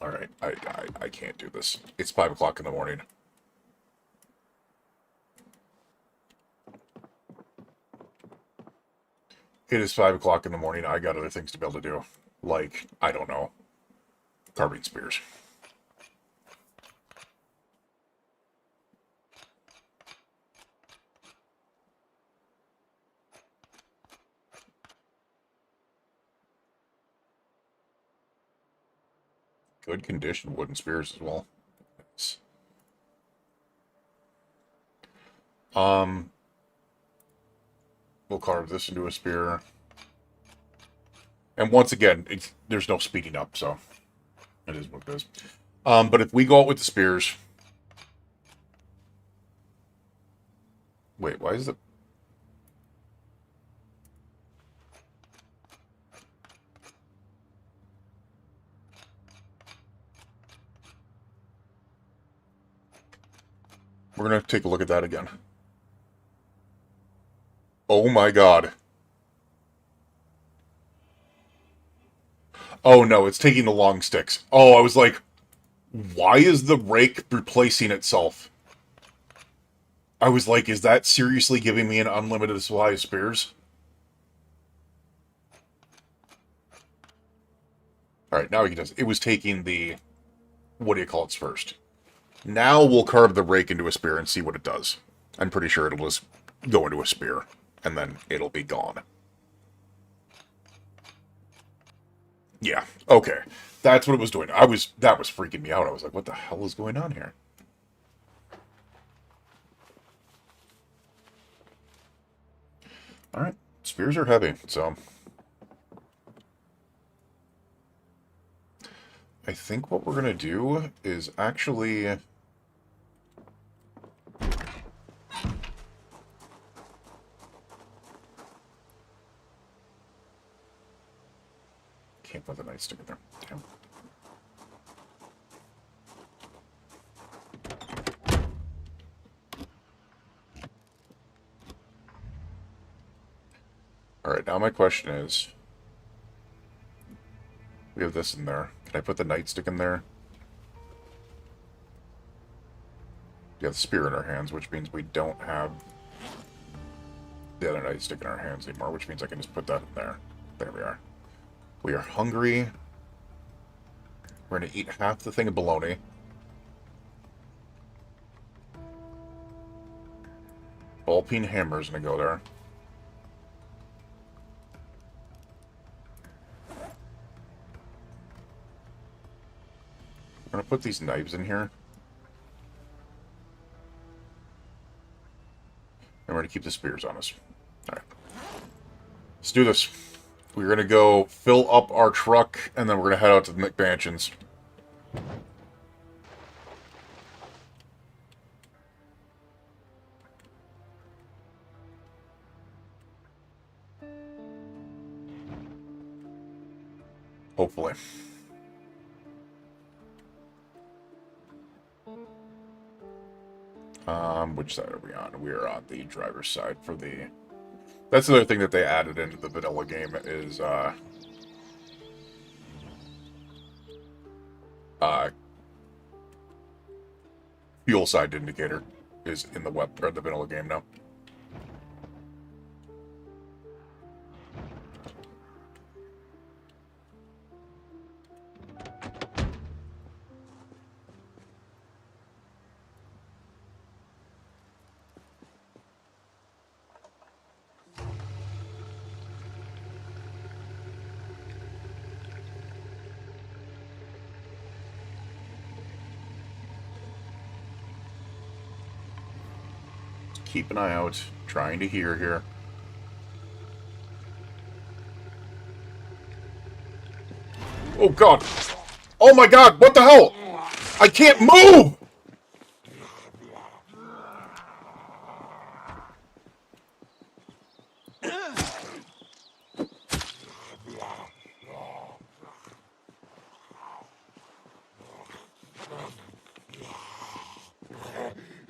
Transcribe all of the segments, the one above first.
Alright, I can't do this. It's 5 o'clock in the morning. It is 5 o'clock in the morning. I got other things to be able to do. Like, I don't know, carving spears. Good condition wooden spears as well. Nice. We'll carve this into a spear. And once again, there's no speeding up, so it is what it is. But if we go out with the spears... Wait, why is it... We're going to take a look at that again. Oh my god. Oh no, it's taking the long sticks. Oh, I was like, why is the rake replacing itself? I was like, is that seriously giving me an unlimited supply of spears? Alright, now we can just... It was taking the... What do you call it first? Now we'll carve the rake into a spear and see what it does. I'm pretty sure it'll just go into a spear, and then it'll be gone. Yeah, okay. That's what it was doing. That was freaking me out. I was like, what the hell is going on here? Alright, spears are heavy, so... I think what we're going to do is actually... Can't put the nightstick in there. Damn. Alright, now my question is... We have this in there. Can I put the nightstick in there? We have the spear in our hands, which means we don't have the other nightstick in our hands anymore, which means I can just put that in there. There we are. We are hungry. We're going to eat half the thing of bologna. Ball-peen hammer is going to go there. I'm going to put these knives in here. And we're going to keep the spears on us. Alright. Let's do this. We're going to go fill up our truck, and then we're going to head out to the McMansions. Hopefully. Which side are we on? We are on the driver's side for the... That's another thing that they added into the vanilla game is, fuel side indicator is in the or the vanilla game now. Keep an eye out, trying to hear here. Oh god! Oh my god, what the hell? I can't move!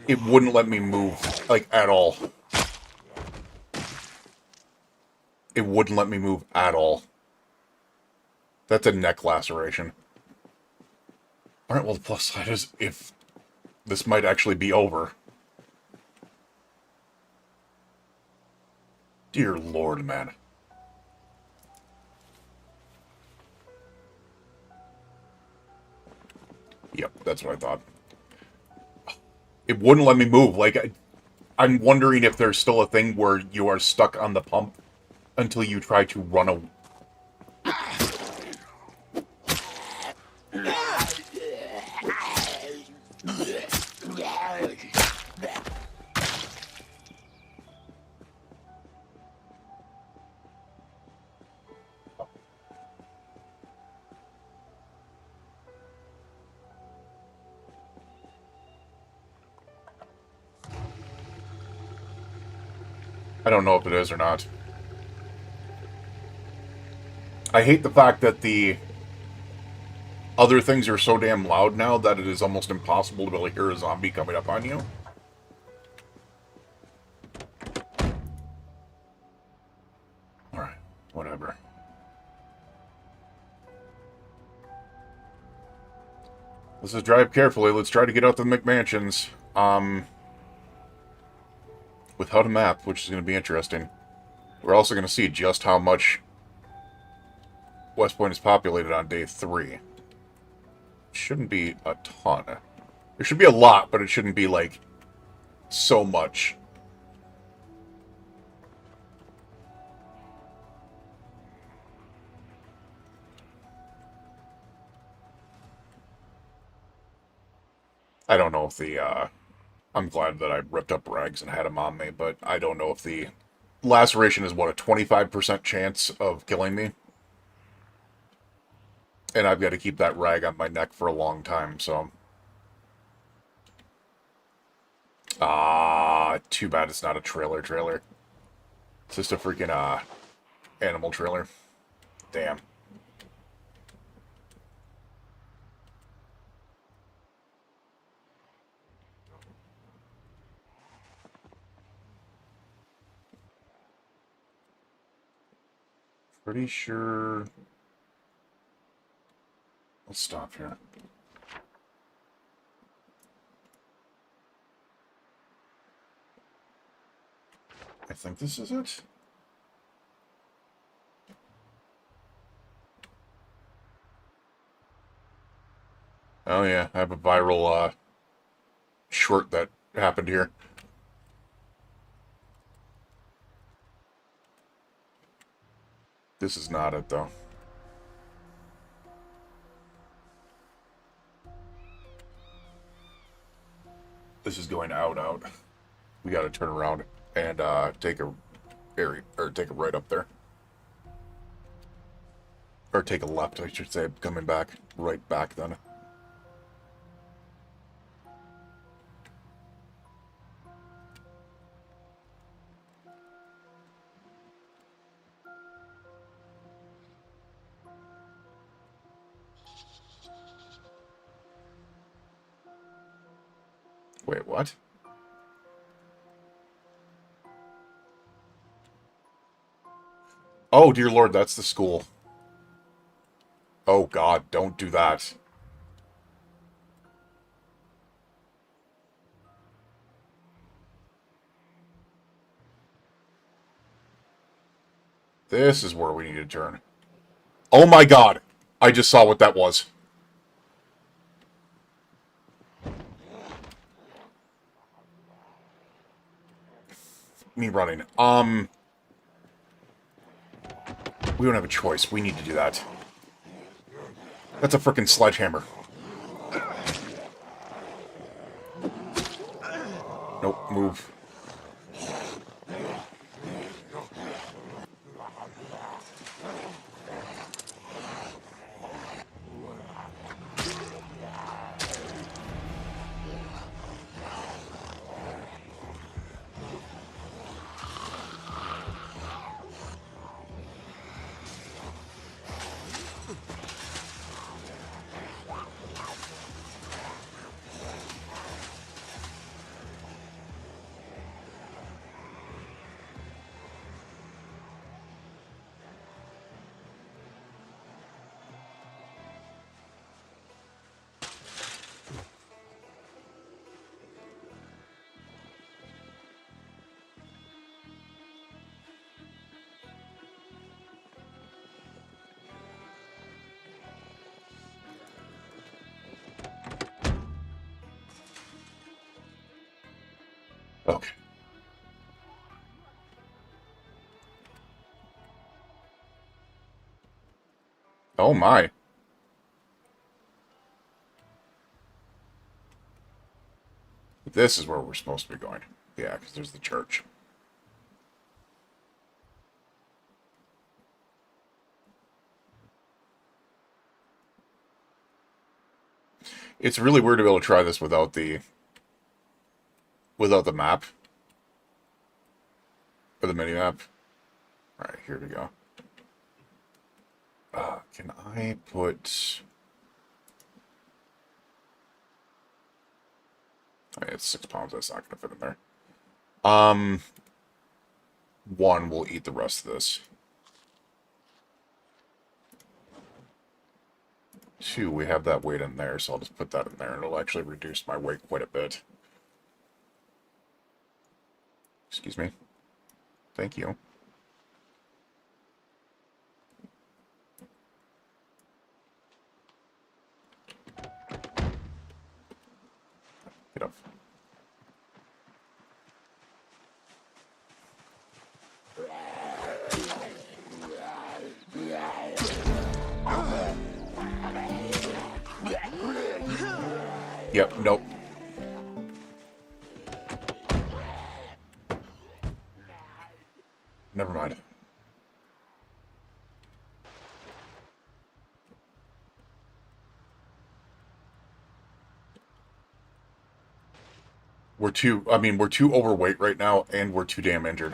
It wouldn't let me move, like, at all. It wouldn't let me move at all. That's a neck laceration. Alright, well, the plus side is if this might actually be over. Dear Lord, man. Yep, that's what I thought. It wouldn't let me move. Like, I'm wondering if there's still a thing where you are stuck on the pump until you try to run away. I don't know if it is or not. I hate the fact that the other things are so damn loud now that it is almost impossible to be able to hear a zombie coming up on you. Alright, whatever. Let's just drive carefully. Let's try to get out the McMansions. Without a map, which is going to be interesting. We're also going to see just how much West Point is populated on day 3. Shouldn't be a ton. There should be a lot, but it shouldn't be, like, so much. I don't know if the, I'm glad that I ripped up rags and had them on me, but I don't know if the laceration is, what, a 25% chance of killing me? And I've got to keep that rag on my neck for a long time, so... too bad it's not a trailer. It's just a freaking, animal trailer. Damn. Pretty sure... Let's stop here. I think this is it. Oh yeah, I have a viral, short that happened here. This is not it, though. This is going out. We gotta turn around and, take a right up there. Or take a left, I should say, coming back. Right back, then. Wait, what? Oh, dear Lord, that's the school. Oh, God, don't do that. This is where we need to turn. Oh, my God! I just saw what that was. Me running. We don't have a choice. We need to do that. That's a frickin' sledgehammer. Nope, move. Oh my. This is where we're supposed to be going. Yeah, because there's the church. It's really weird to be able to try this without the map. Or the mini map. Alright, here we go. Can I put... It's 6 pounds, that's not going to fit in there. One will eat the rest of this. 2, we have that weight in there, so I'll just put that in there, and it'll actually reduce my weight quite a bit. Excuse me. Thank you. Get up. Yep, nope. Never mind. We're too overweight right now, and we're too damn injured.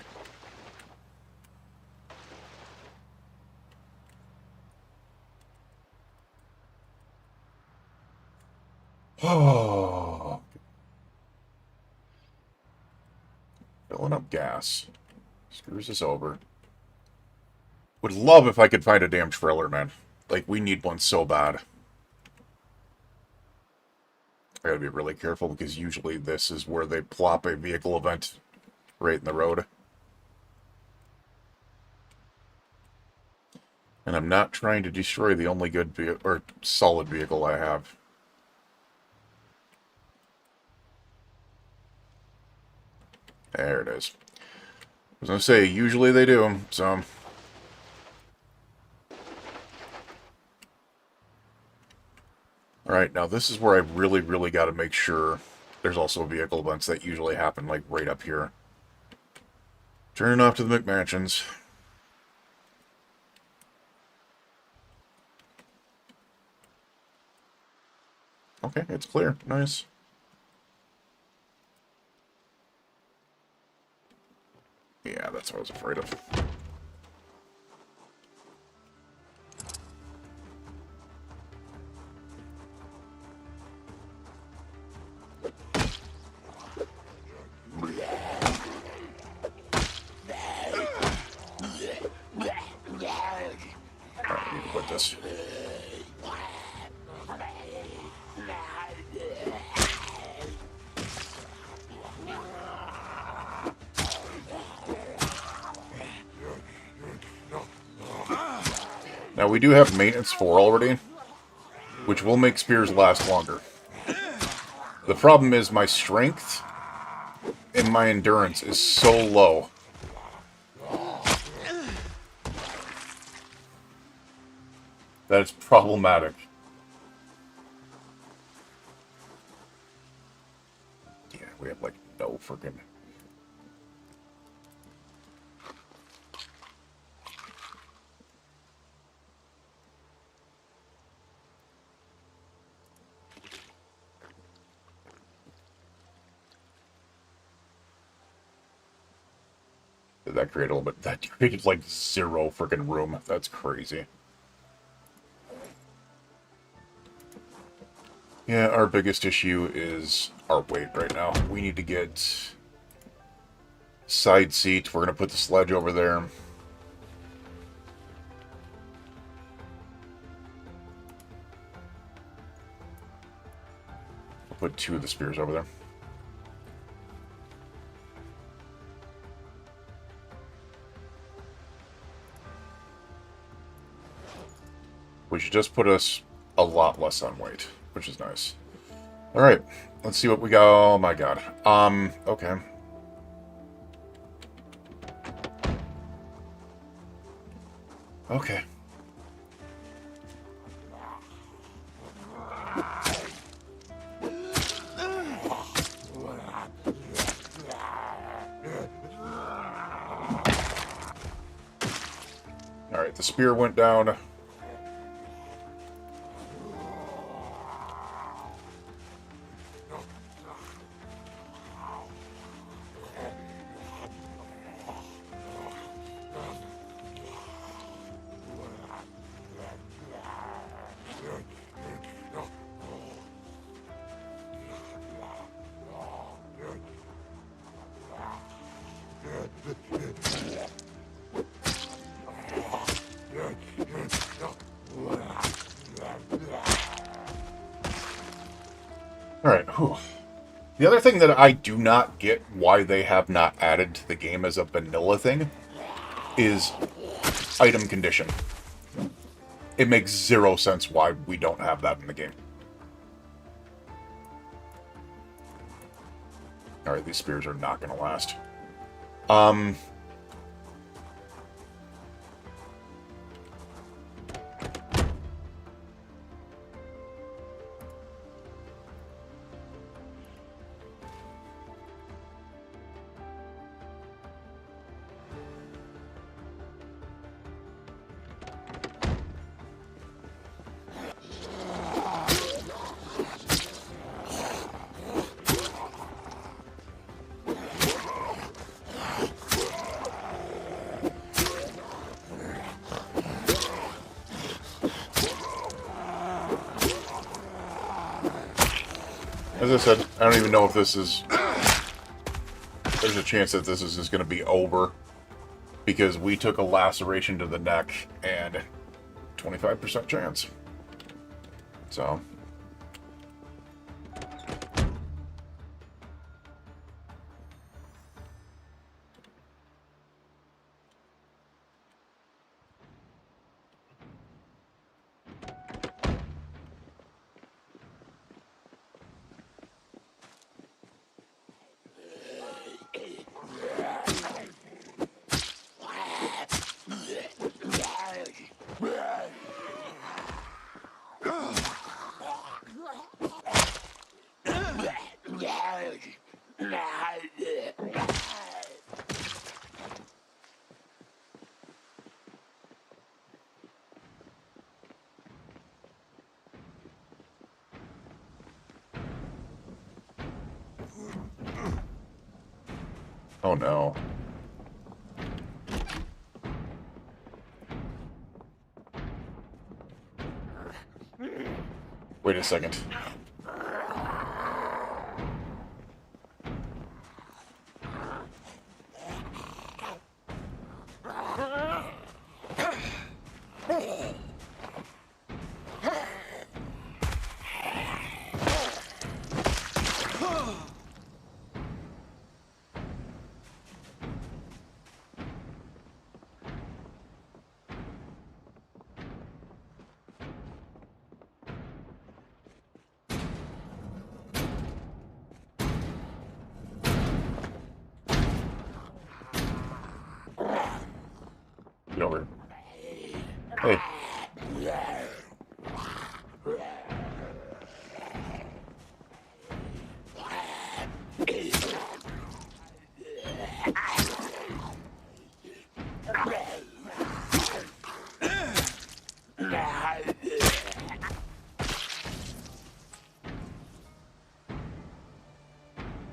Oh. Filling up gas. Screws this over. Would love if I could find a damn trailer, man. Like, we need one so bad. I gotta be really careful, because usually this is where they plop a vehicle event right in the road. And I'm not trying to destroy the only good or solid vehicle I have. There it is. I was gonna say, usually they do, so... Alright, now this is where I really, really got to make sure there's also vehicle events that usually happen, like, right up here. Turning off to the McMansions. Okay, it's clear. Nice. Yeah, that's what I was afraid of. I need to put this. Now, we do have maintenance 4 already, which will make spears last longer. The problem is my strength and my endurance is so low. That is problematic. Yeah, we have, like, no freaking... Did that create a little bit... That created, like, 0 freaking room. That's crazy. Yeah, our biggest issue is our weight right now. We need to get side seat. We're going to put the sledge over there. I'll put 2 of the spears over there. Which just put us a lot less on weight, which is nice. Alright, let's see what we got. Oh my god. Okay. Okay. spear went down. Alright, the other thing that I do not get why they have not added to the game as a vanilla thing is item condition. It makes zero sense why we don't have that in the game. Alright, these spears are not going to last. As I said, I don't even know if this is... There's a chance that this is just going to be over. Because we took a laceration to the neck, and 25% chance. So... Oh no. Wait a second. Get over here. Hey.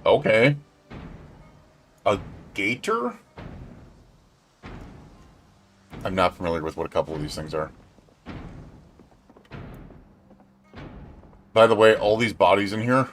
Okay. A gator? I'm not familiar with what a couple of these things are. By the way, all these bodies in here...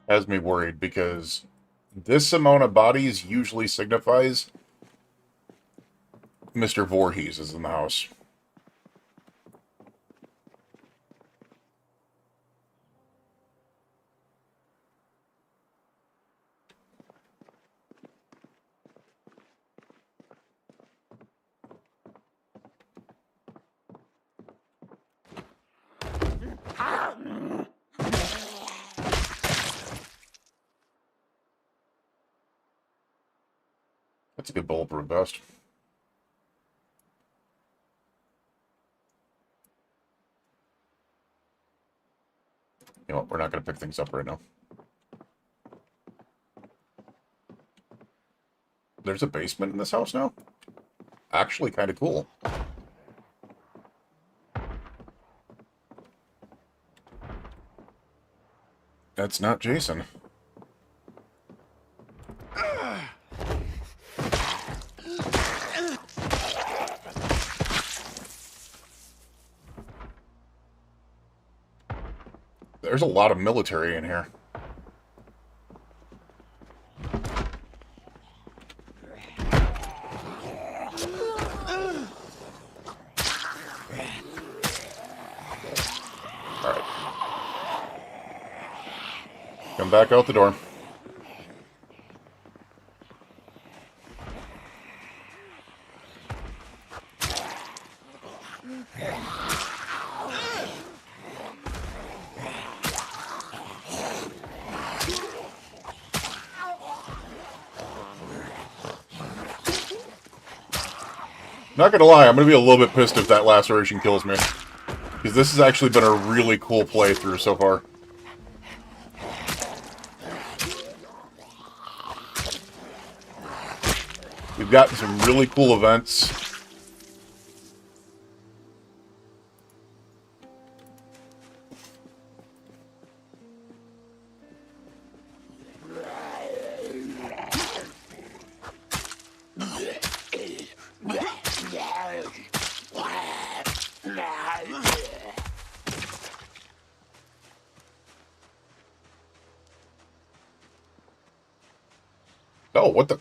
has me worried, because this amount of bodies usually signifies Mr. Voorhees is in the house. That's a good bulletproof vest. You know what, we're not going to pick things up right now. There's a basement in this house now? Actually kind of cool. That's not Jason. There's a lot of military in here. Alright. Come back out the door. Not gonna lie, I'm gonna be a little bit pissed if that laceration kills me. Because this has actually been a really cool playthrough so far. We've gotten some really cool events. Oh, what the...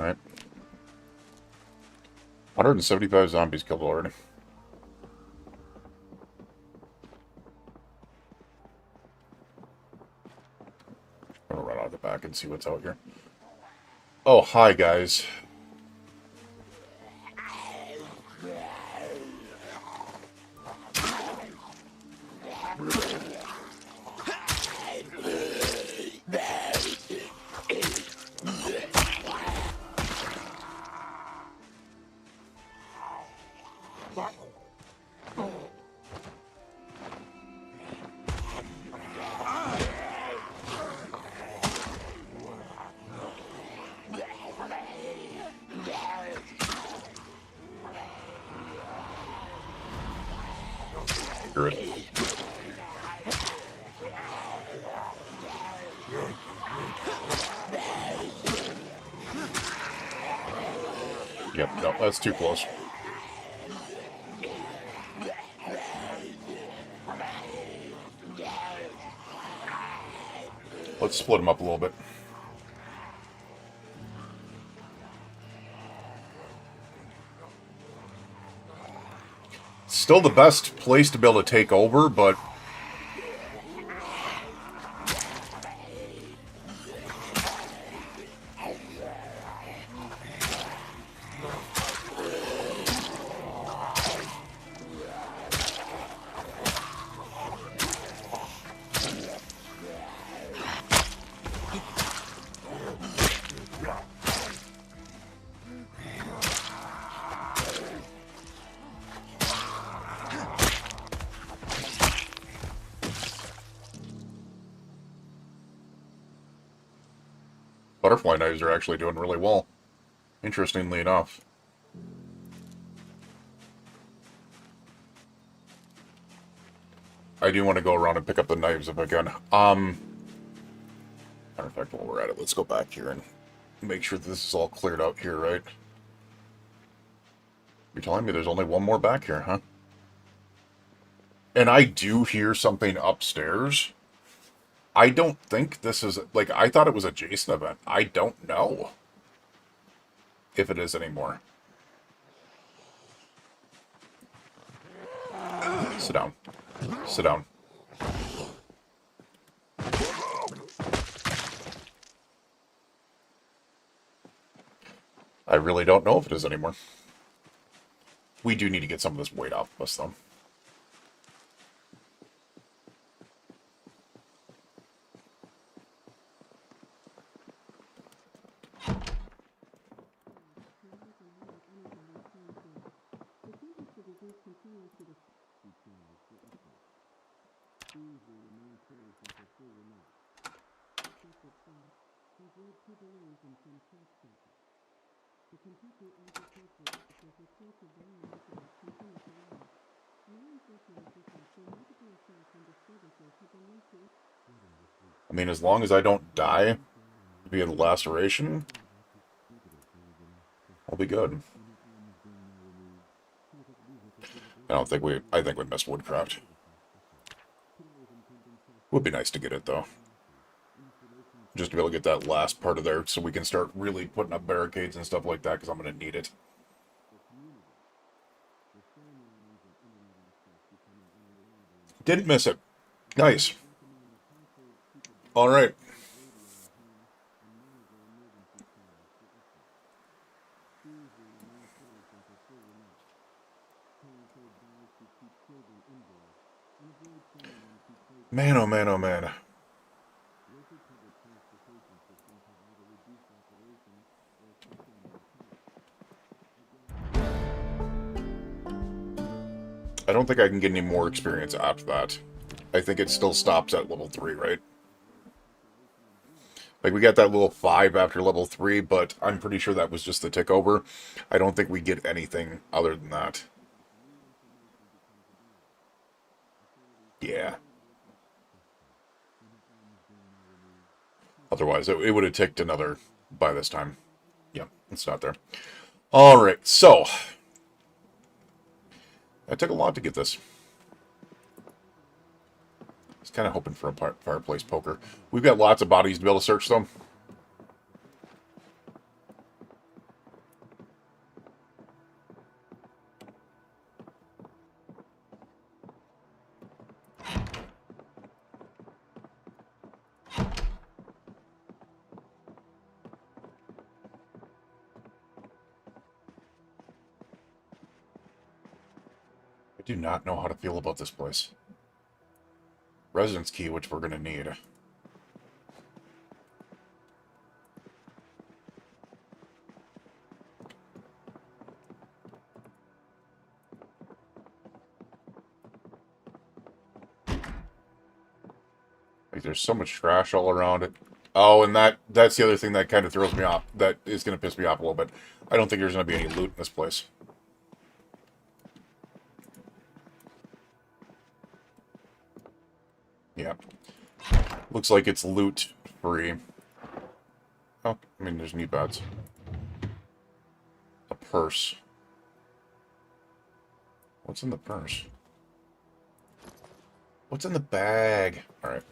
Alright. 175 zombies killed already. I'm gonna run out the back and see what's out here. Oh, hi guys. Screw it. Yep, no, that's too close. Let's split them up a little bit. Still the best place to be able to take over, but... Butterfly knives are actually doing really well, interestingly enough. I do want to go around and pick up the knives if I can. Matter of fact, while we're at it, let's go back here and make sure that this is all cleared out here, right? You're telling me there's only one more back here, huh? And I do hear something upstairs. I don't think this is, like, I thought it was a Jason event. I don't know if it is anymore. Sit down. Sit down. I really don't know if it is anymore. We do need to get some of this weight off of us, though. I mean, as long as I don't die via the laceration, I'll be good. I think we missed woodcraft. Would be nice to get it, though. Just to be able to get that last part of there so we can start really putting up barricades and stuff like that, because I'm going to need it. Didn't miss it. Nice. All right. Man, oh man, oh man. I don't think I can get any more experience after that. I think it still stops at level 3, right? Like, we got that little 5 after level 3, but I'm pretty sure that was just the tick over. I don't think we get anything other than that. Yeah. Otherwise, it would have ticked another by this time. Yeah, it's not there. Alright, so. It took a lot to get this. I was kind of hoping for a fireplace poker. We've got lots of bodies to be able to search, though. I do not know how to feel about this place. Residence key, which we're going to need. Like, there's so much trash all around it. Oh, and that's the other thing that kind of throws me off. That is going to piss me off a little bit. I don't think there's going to be any loot in this place. Yeah. Looks like it's loot free. Oh, I mean, there's knee pads. A purse. What's in the purse? What's in the bag? Alright.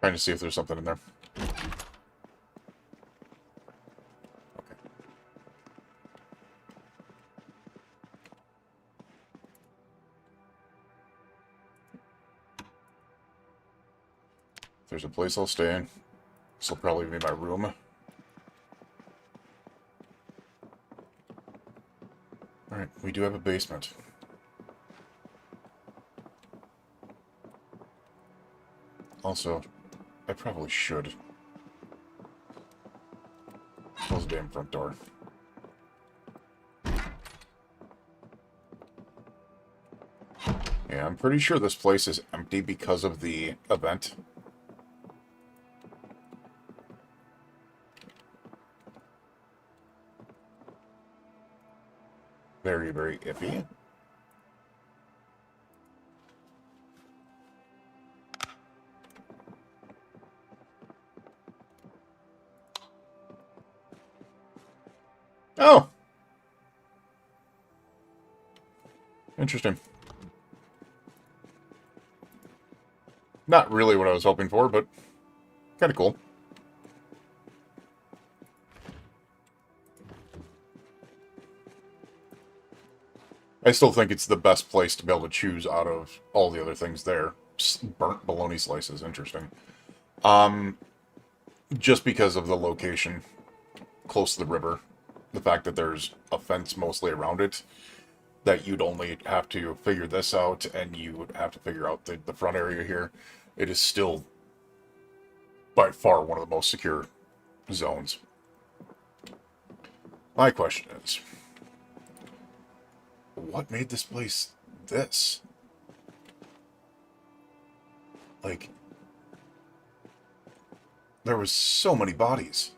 Trying to see if there's something in there. Okay. If there's a place I'll stay in, this will probably be my room. Alright, we do have a basement. Also, I probably should close the damn front door. Yeah, I'm pretty sure this place is empty because of the event. Very, very iffy. Oh! Interesting. Not really what I was hoping for, but kind of cool. I still think it's the best place to be able to choose out of all the other things there. Burnt bologna slices, interesting. Just because of the location, close to the river. The fact that there's a fence mostly around it, that you'd only have to figure this out, and you would have to figure out the front area here. It is still, by far, one of the most secure zones. My question is, what made this place this? Like, there was so many bodies.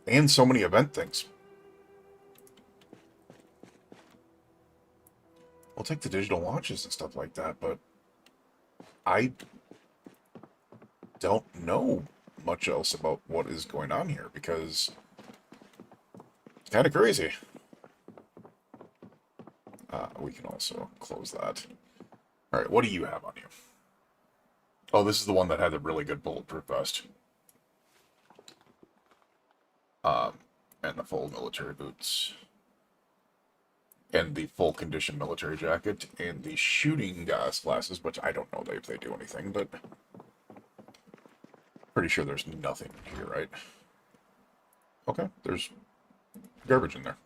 And so many event things. We'll take the digital watches and stuff like that, but I don't know much else about what is going on here, because it's kind of crazy. We can also close that. Alright, what do you have on you? Oh, this is the one that had the really good bulletproof vest. And the full military boots. And the full condition military jacket. And the shooting glasses, which I don't know if they do anything, but pretty sure there's nothing here, right? Okay, there's garbage in there.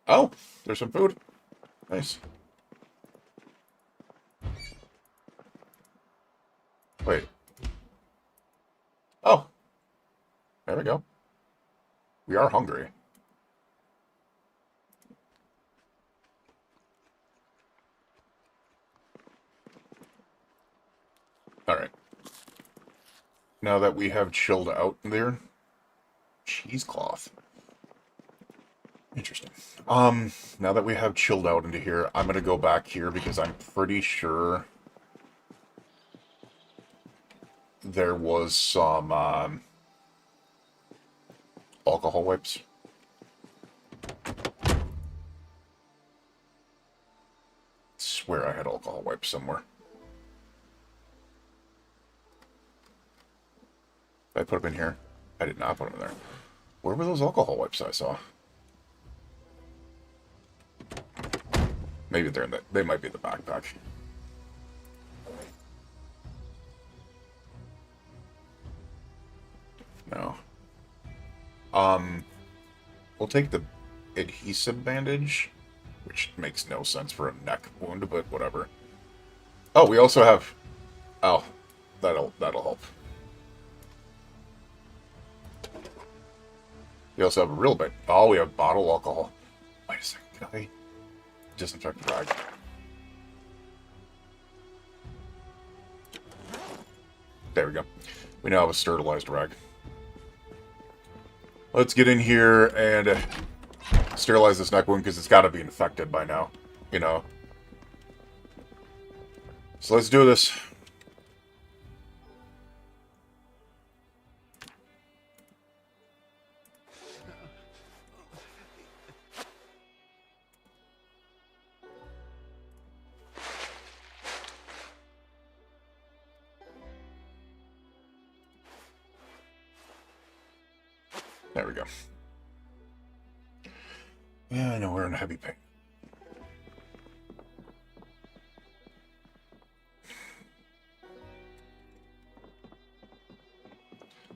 Oh, there's some food. Nice. Wait. Oh. There we go. We are hungry. Alright. Now that we have chilled out there, cheesecloth. Interesting. Now that we have chilled out into here, I'm gonna go back here because I'm pretty sure there was some alcohol wipes. Swear I had alcohol wipes somewhere. Did I put them in here? I did not put them in there. Where were those alcohol wipes I saw? Maybe they're in the... They might be in the backpack. No. We'll take the adhesive bandage, which makes no sense for a neck wound, but whatever. Oh, we also have... Oh, that'll help. We also have a real bit. Oh, we have bottle alcohol. Wait a second, can I disinfect the rag? There we go. We now have a sterilized rag. Let's get in here and sterilize this neck wound, because it's got to be infected by now, you know. So let's do this. There we go. Yeah, I know we're in heavy pain.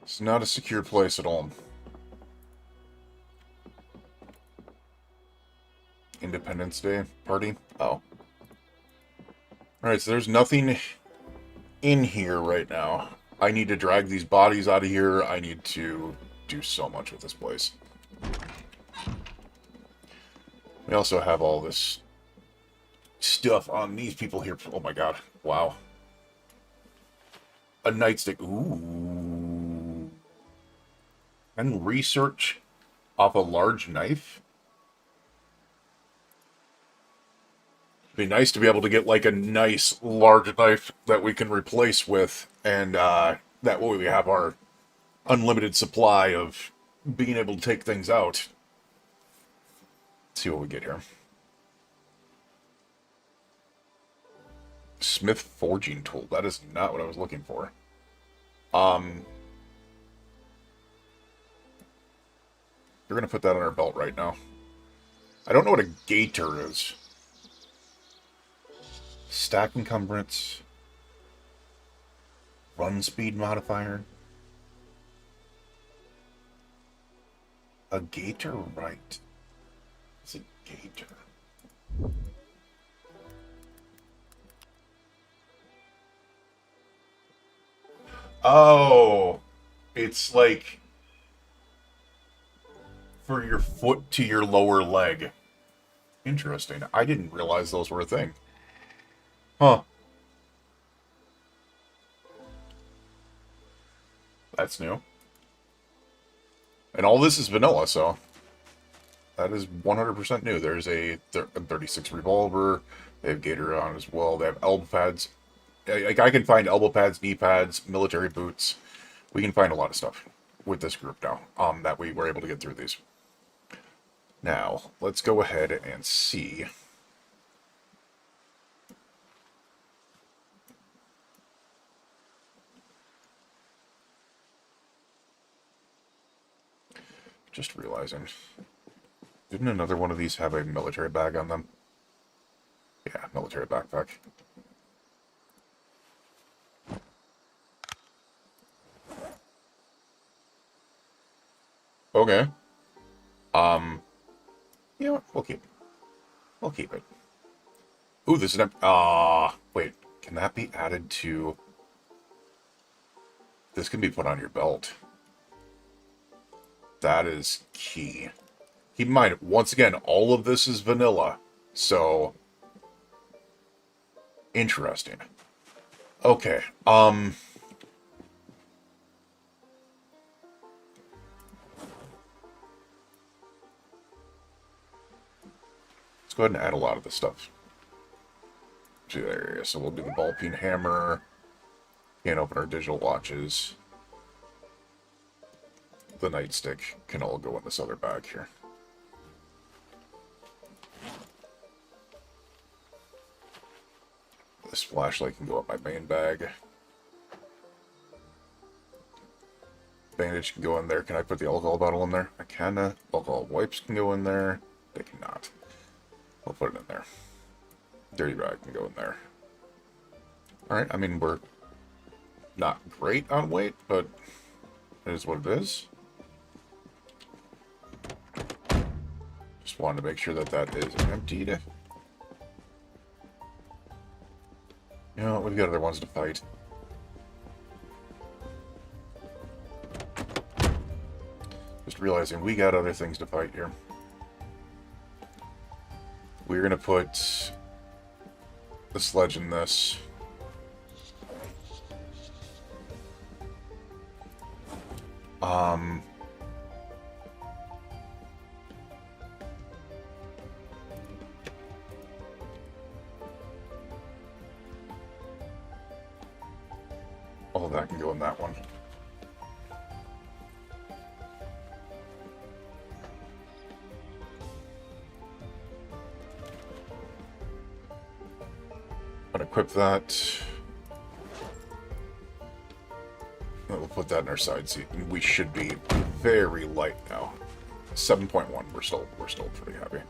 It's not a secure place at all. Independence Day party? Oh. Alright, so there's nothing in here right now. I need to drag these bodies out of here. I need to do so much with this place. We also have all this stuff on these people here. Oh my god. Wow. A nightstick. Ooh. And research off a large knife? Be nice to be able to get like a nice large knife that we can replace with, and that way we have our unlimited supply of being able to take things out. Let's see what we get here. Smith forging tool. That is not what I was looking for. You're gonna put that on our belt right now. I don't know what a gator is. Stack encumbrance. Run speed modifier. A gator, right. It's a gator. Oh, it's like for your foot to your lower leg. Interesting. I didn't realize those were a thing. Huh. That's new. And all this is vanilla, so that is 100% new. There's a 36 revolver. They have gator on as well. They have elbow pads. Like, I can find elbow pads, knee pads, military boots. We can find a lot of stuff with this group now. That we were able to get through these. Now, let's go ahead and see. Just realizing. Didn't another one of these have a military bag on them? Yeah, military backpack. Okay. You know what? We'll keep it. We'll keep it. Ooh, this is an... wait. Can that be added to... This can be put on your belt. That is key. Keep in mind, once again, all of this is vanilla. So... Interesting. Okay. Let's go ahead and add a lot of this stuff to the area. So we'll do the ball peen hammer. Can't open our digital watches. The nightstick can all go in this other bag here. This flashlight can go up my main bag. Bandage can go in there. Can I put the alcohol bottle in there? I can. Alcohol wipes can go in there. They cannot. We'll put it in there. Dirty rag can go in there. Alright, I mean, we're not great on weight, but it is what it is. Just wanted to make sure that that is emptied. You know, we've got other ones to fight. Just realizing we got other things to fight here. We're going to put the sledge in this. All of that can go in that one. Unequip that. We'll put that in our side seat, and we should be very light now. 7.1. We're still pretty happy.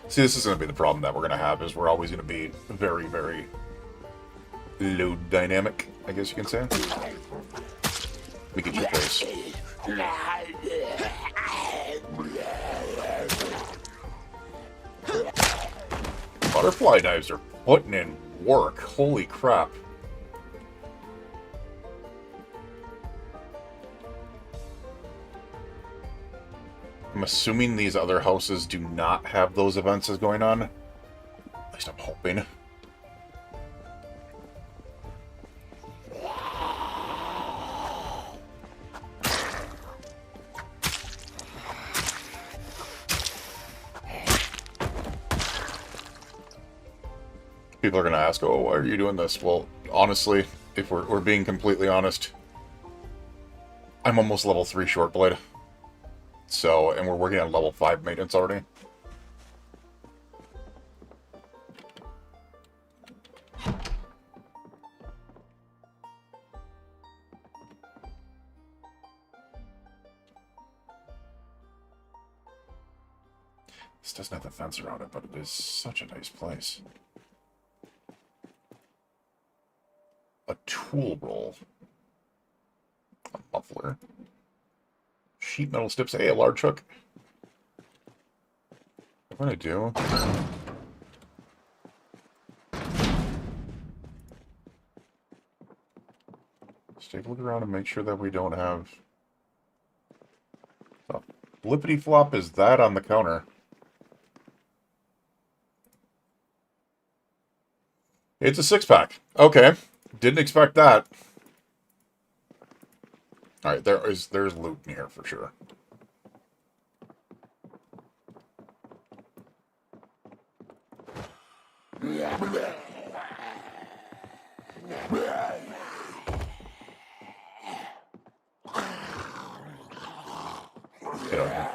See, this is going to be the problem that we're going to have, is we're always going to be very, very load dynamic, I guess you can say. Let me get your face. Butterfly knives are putting in work. Holy crap. I'm assuming these other houses do not have those events as going on. At least I'm hoping. People are going to ask, oh, why are you doing this? Well, honestly, if we're being completely honest, I'm almost level 3 short blade. So, and we're working on level 5 maintenance already. This doesn't have the fence around it, but it is such a nice place. A tool roll. A muffler. Sheet metal sticks. Hey, a large hook. What do I do? Let's take a look around and make sure that we don't have... Oh, flippity flop is that on the counter? It's a 6-pack. Okay. Didn't expect that. Alright, there's loot in here for sure. Get over here.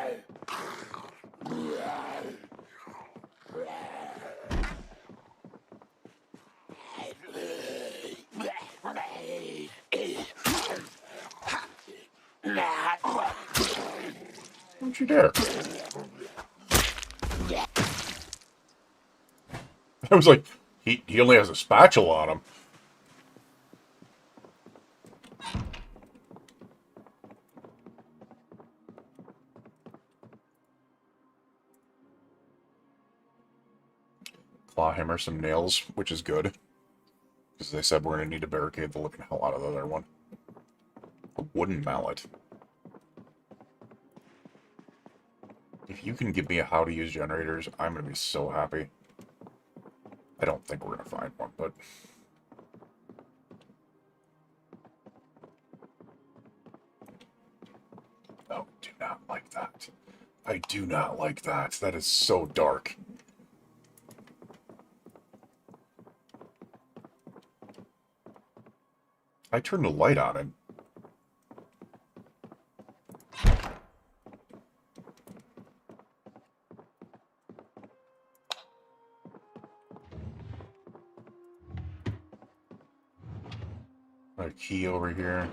Don't you dare. I was like, he only has a spatula on him. Claw hammer, some nails, which is good. Because they said we're going to need to barricade the living hell out of the other one. A wooden mallet. If you can give me a how to use generators, I'm going to be so happy. I don't think we're going to find one, but... Oh, do not like that. I do not like that. That is so dark. I turned the light on and... A key over here.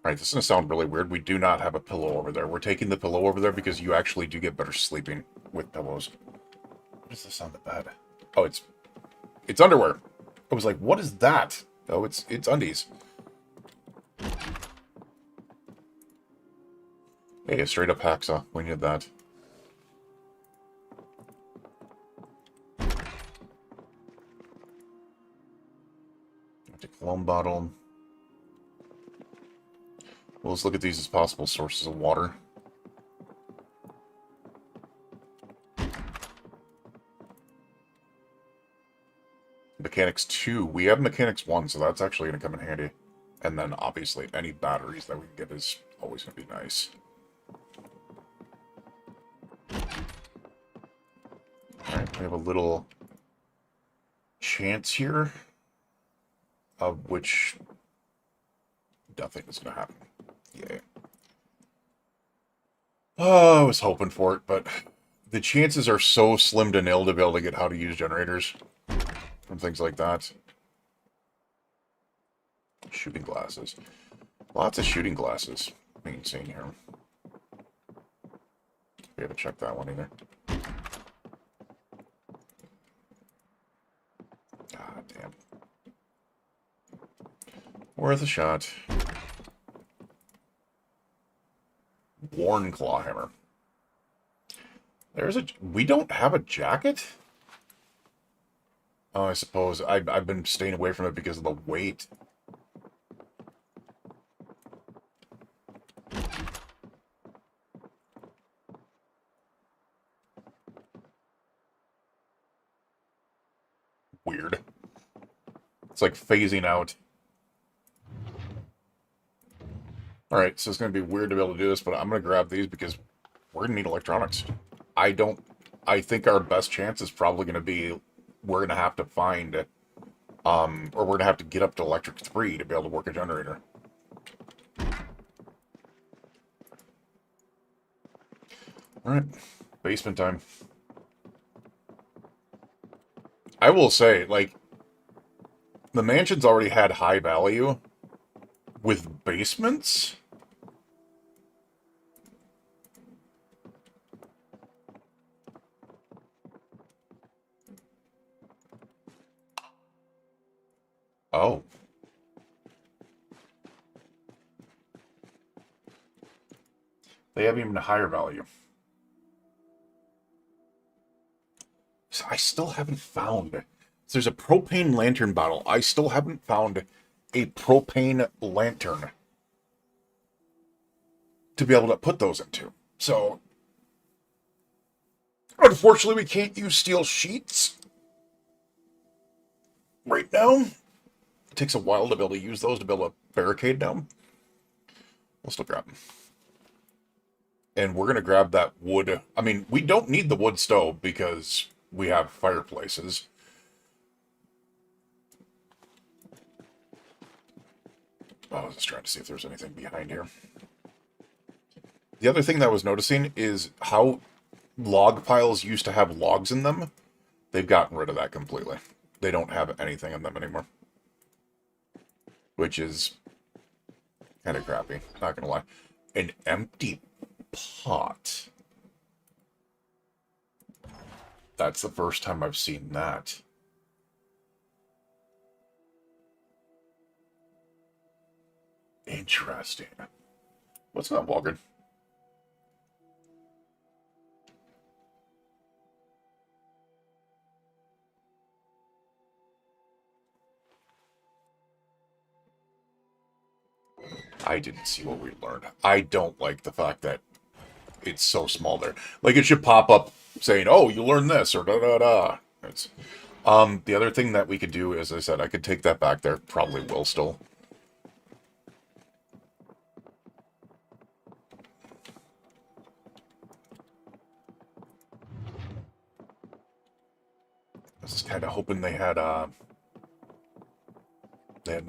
Alright, this is going to sound really weird. We do not have a pillow over there. We're taking the pillow over there because you actually do get better sleeping with pillows. What is this on the bed? Oh, it's underwear. I was like, what is that? Oh, it's undies. Hey, a straight up hacksaw. We need that. Cologne bottle. Well, let's look at these as possible sources of water. Mechanics 2. We have Mechanics 1, so that's actually going to come in handy. And then, obviously, any batteries that we can get is always going to be nice. Alright, we have a little chance here, of which nothing is going to happen. Yay. Oh, I was hoping for it, but the chances are so slim to nil to be able to get how to use generators from things like that. Shooting glasses. Lots of shooting glasses being seen here. We haven't checked that one either. God damn. Worth a shot. Worn claw hammer. We don't have a jacket? Oh, I suppose. I've been staying away from it because of the weight. weird. It's like phasing out. Alright, so it's going to be weird to be able to do this, but I'm going to grab these because we're going to need electronics. I think our best chance is probably going to be we're going to have to find, or we're going to have to get up to electric 3 to be able to work a generator. Alright, basement time. I will say, like, the mansion's already had high value with basements. Oh. They have even a higher value. So I still haven't found... So there's a propane lantern bottle. I still haven't found a propane lantern to be able to put those into. So, unfortunately, we can't use steel sheets right now. It takes a while to be able to use those to be able to barricade them. We'll still grab them. And we're going to grab that wood. I mean, we don't need the wood stove because we have fireplaces. Oh, I was just trying to see if there's anything behind here. The other thing that I was noticing is how log piles used to have logs in them. They've gotten rid of that completely. They don't have anything in them anymore. Which is kind of crappy, not gonna lie. An empty pot. That's the first time I've seen that. Interesting. What's up, Walgren? I didn't see what we learned. I don't like the fact that it's so small there. Like, it should pop up saying, oh, you learned this, or da-da-da. It's, the other thing that we could do, as I said, I could take that back there. Probably will still. I was kind of hoping they had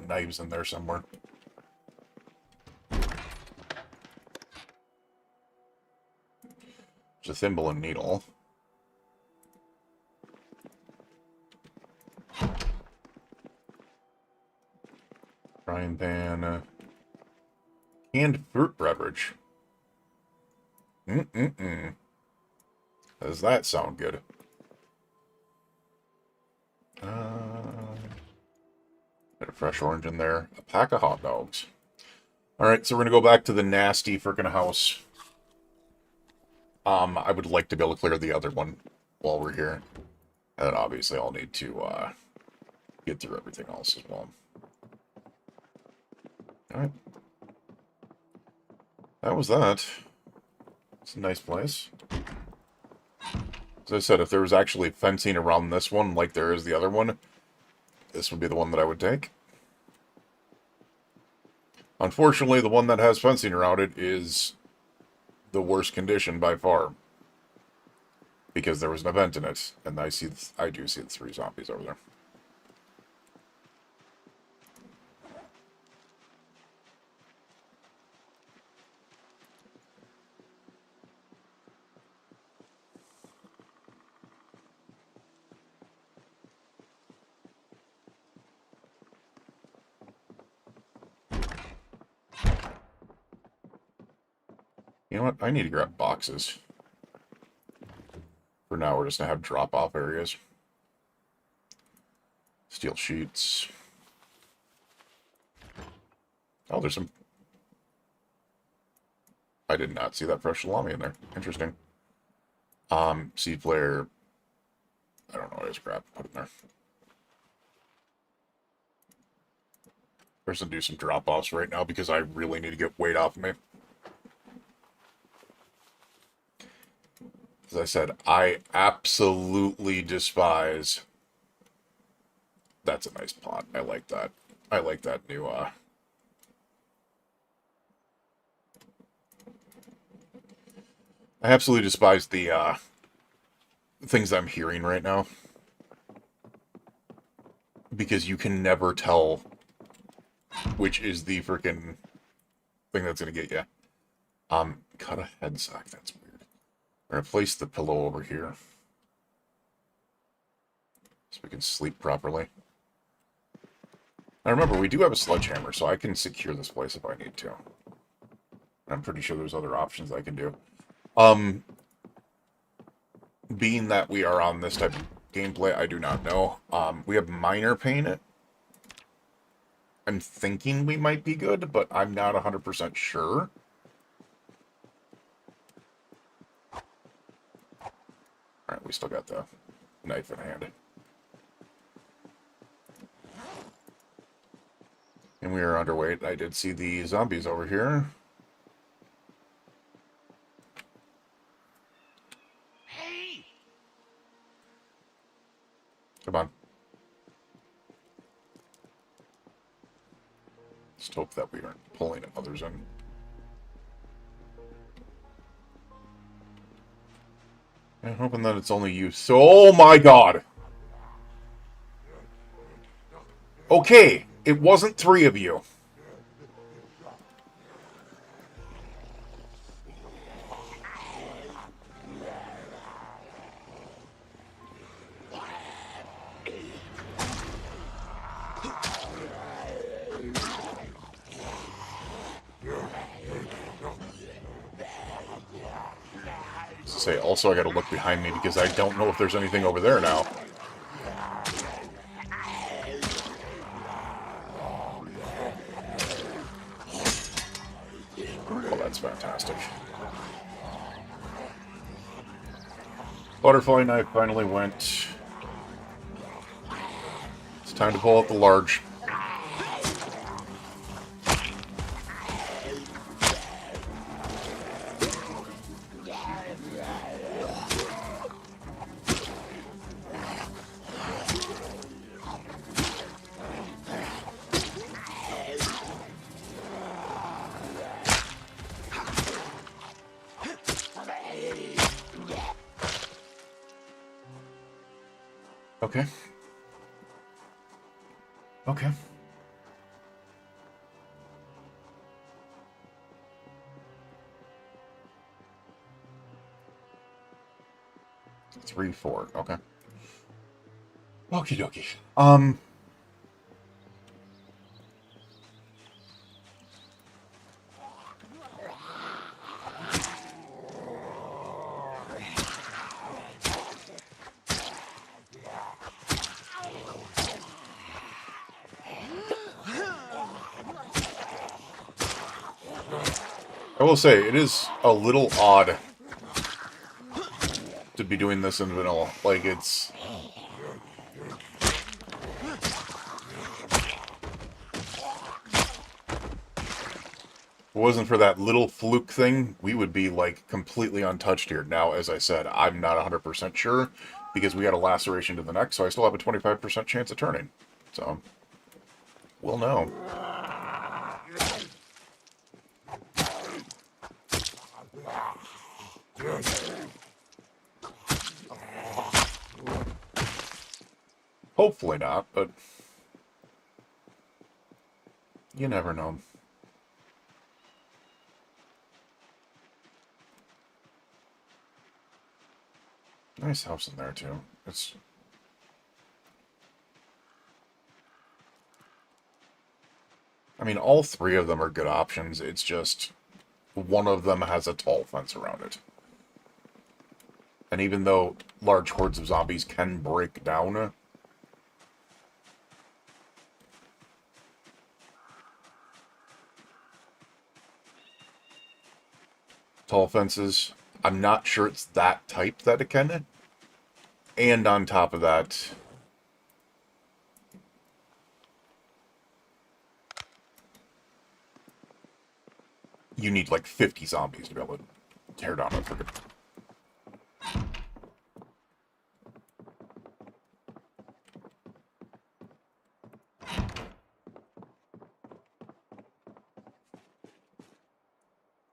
knives in there somewhere. There's a thimble and needle. Frying pan. Canned fruit beverage. Does that sound good? Got a fresh orange in there. A pack of hot dogs. Alright, so we're going to go back to the nasty frickin' house. I would like to be able to clear the other one while we're here. And then obviously I'll need to get through everything else as well. Alright. That was that. It's a nice place. As I said, if there was actually fencing around this one like there is the other one, this would be the one that I would take. Unfortunately, the one that has fencing around it is the worst condition by far. Because there was an event in it, and I do see the 3 zombies over there. You know what? I need to grab boxes. For now, we're just going to have drop-off areas. Steel sheets. Oh, there's some... I did not see that fresh salami in there. Interesting. Seed flare. I don't know what is crap. Put it in there. First, I'll do some drop-offs right now because I really need to get weight off of me. As I said, I absolutely despise That's a nice plot. I like that. I like that new, I absolutely despise the, things I'm hearing right now. Because you can never tell which is the freaking thing that's gonna get you. Cut a head sack. That's weird. I'm gonna place the pillow over here. So we can sleep properly. Now remember, we do have a sledgehammer, so I can secure this place if I need to. I'm pretty sure there's other options I can do. Being that we are on this type of gameplay, I do not know. We have minor pain. I'm thinking we might be good, but I'm not 100% sure. Alright, we still got the knife in hand. And we are underweight. I did see the zombies over here. Hey! Come on. Just hope that we aren't pulling others in. I'm hoping that it's only you. So, oh my god! Okay, it wasn't 3 of you. Say, also I gotta look behind me because I don't know if there's anything over there now. Oh, that's fantastic. Butterfly knife finally went. It's time to pull out the large. Okay. Okay. Three, 4. Okay. Okie dokie. I will say, it is a little odd to be doing this in vanilla. Like, it's... If it wasn't for that little fluke thing, we would be, like, completely untouched here. Now, as I said, I'm not 100% sure, because we had a laceration to the neck, so I still have a 25% chance of turning. So, we'll know. Hopefully not, but you never know. Nice house in there, too. It's... I mean, all 3 of them are good options. It's just one of them has a tall fence around it. And even though large hordes of zombies can break down, tall fences, I'm not sure it's that type that it can. And on top of that, you need like 50 zombies to be able to tear down a freaking...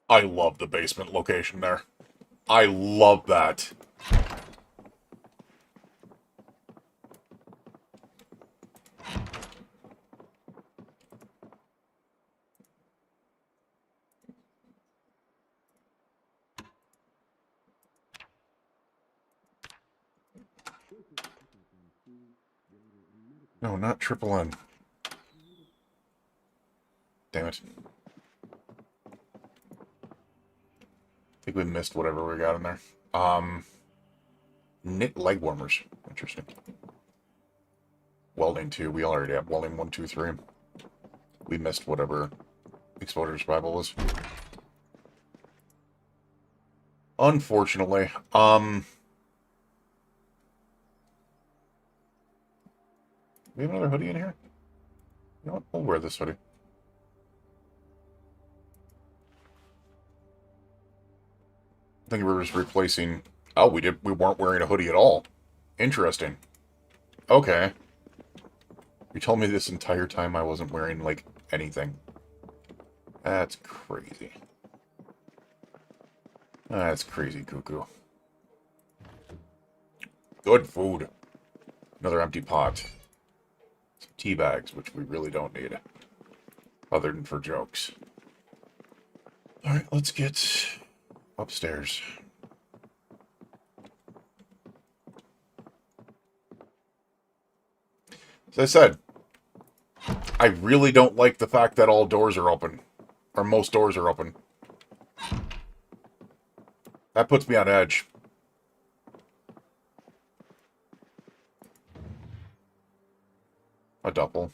I love the basement location there. I love that. No, not triple N. Damn it. I think we missed whatever we got in there. Knit leg warmers. Interesting. Welding 2. We already have welding 1, 2, 3. We missed whatever exposure survival was. Unfortunately. We have another hoodie in here? You know what? We'll wear this hoodie. I think we were just replacing... Oh, we weren't wearing a hoodie at all. Interesting. Okay. You told me this entire time I wasn't wearing, like, anything. That's crazy. That's crazy cuckoo. Good food. Another empty pot. Some tea bags, which we really don't need. Other than for jokes. Alright, let's get upstairs. As I said, I really don't like the fact that all doors are open. Or most doors are open. That puts me on edge. A double.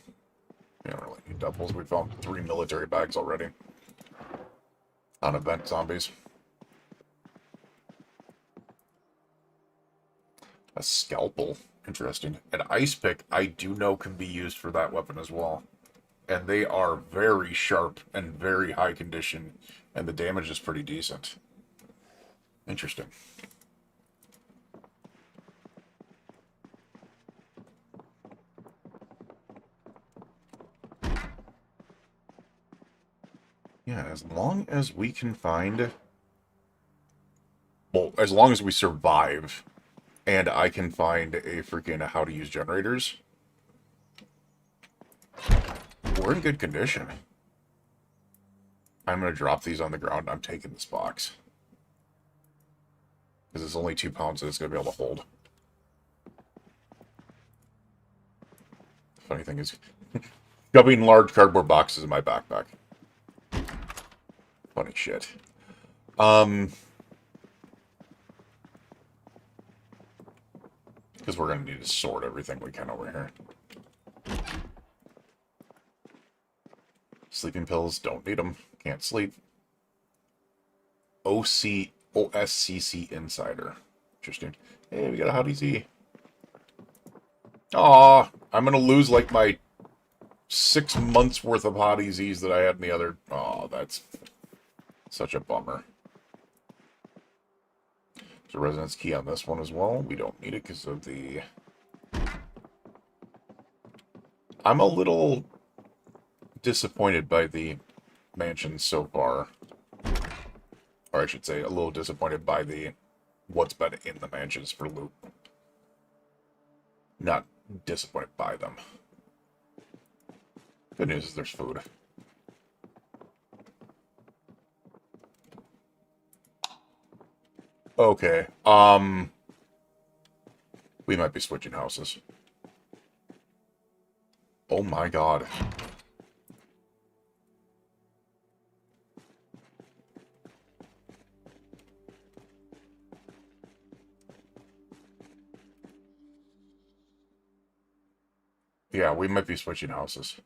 We don't really need doubles. We found 3 military bags already. On event zombies. A scalpel. Interesting. An ice pick, I do know can be used for that weapon as well. And they are very sharp and very high condition. And the damage is pretty decent. Interesting. Yeah, as long as we can find... Well, as long as we survive, and I can find a freaking how to use generators, we're in good condition. I'm going to drop these on the ground, and I'm taking this box. Because it's only 2 pounds that it's going to be able to hold. Funny thing is, shoving large cardboard boxes in my backpack. Funny shit. Because we're going to need to sort everything we can over here. Sleeping pills, don't need them. Can't sleep. OSCC Insider. Interesting. Hey, we got a Howdy Z. Aw, I'm going to lose like my 6 months worth of Howdy Zs that I had in the other... Aw, that's such a bummer. There's a residence key on this one as well. We don't need it because of the... I'm a little disappointed by the mansion so far. Or I should say, a little disappointed by the what's been in the mansions for loot. Not disappointed by them. Good news is there's food. Okay, we might be switching houses. Oh my god. Yeah, we might be switching houses.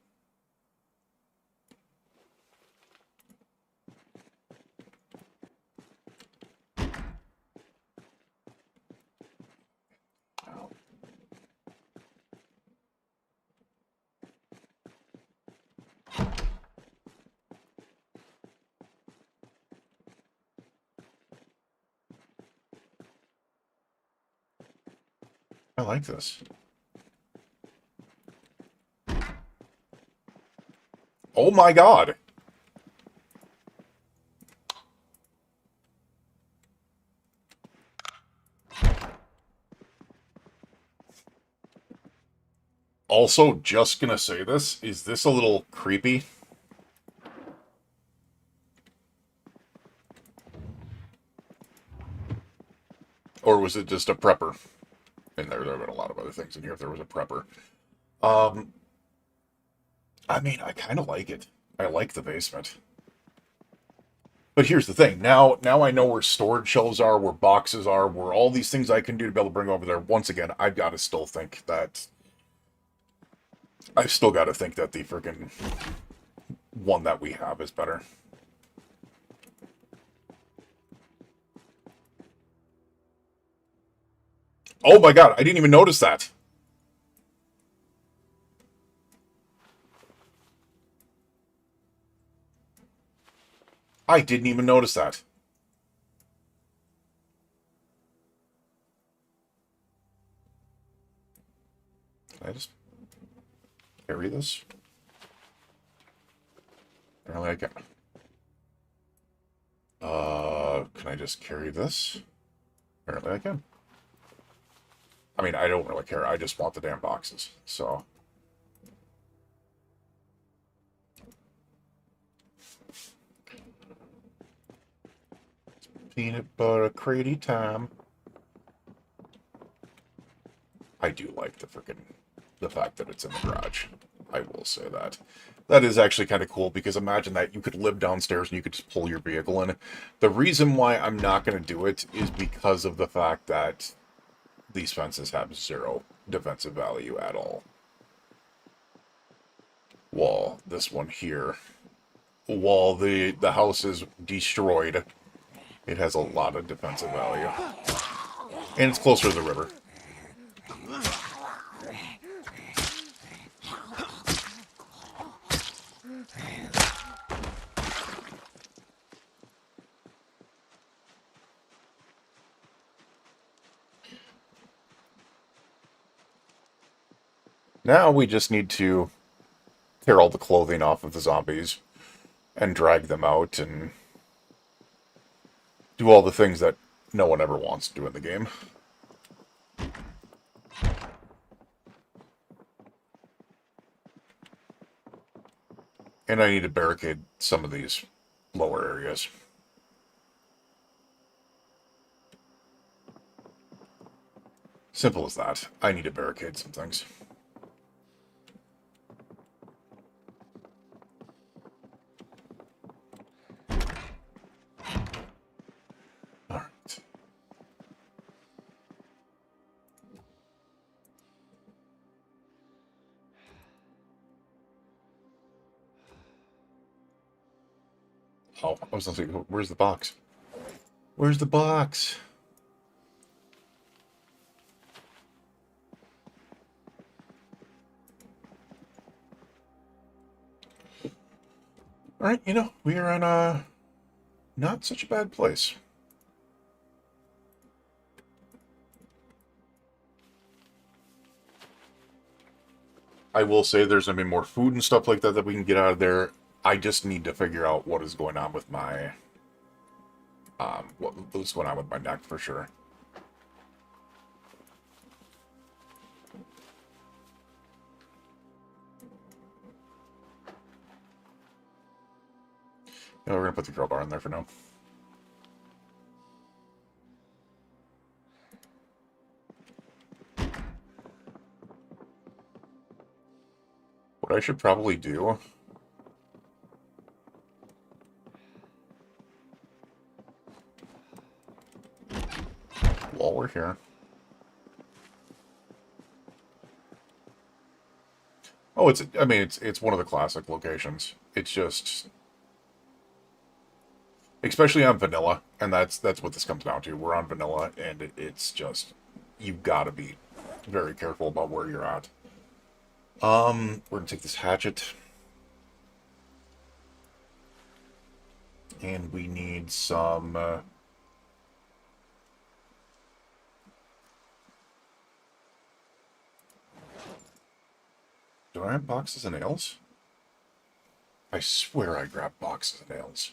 I like this. Oh my god! Also, just gonna say this, is this a little creepy? Or was it just a prepper? And there have been a lot of other things in here if there was a prepper. Um, I mean, I kind of like it. I like the basement. But here's the thing. Now I know where storage shelves are, where boxes are, where all these things I can do to be able to bring over there. Once again, I've got to still think that... I've still got to think that the freaking one that we have is better. Oh my god, I didn't even notice that. I didn't even notice that. Can I just carry this? Apparently I can. Can I just carry this? Apparently I can. I mean, I don't really care. I just want the damn boxes, so... Peanut butter crazy time. I do like the fact that it's in the garage. I will say that. That is actually kind of cool, because imagine that you could live downstairs and you could just pull your vehicle in. The reason why I'm not going to do it is because of the fact that these fences have zero defensive value at all. While this one here, while the house is destroyed, it has a lot of defensive value. And it's closer to the river. Now we just need to tear all the clothing off of the zombies and drag them out and do all the things that no one ever wants to do in the game. And I need to barricade some of these lower areas. Simple as that. I need to barricade some things. Alright. Oh, I was gonna say, where's the box? Where's the box? Alright, you know, we are in a not such a bad place. I will say there's going to be more food and stuff like that that we can get out of there. I just need to figure out what is going on with my... what's going on with my neck for sure. Yeah, we're going to put the crowbar in there for now. What I should probably do... while we're here... Oh, I mean, it's one of the classic locations. It's just... especially on vanilla, and that's what this comes down to. We're on vanilla, and it's just... you've got to be very careful about where you're at. We're gonna take this hatchet. And we need some... do I have boxes of nails? I swear I grabbed boxes of nails.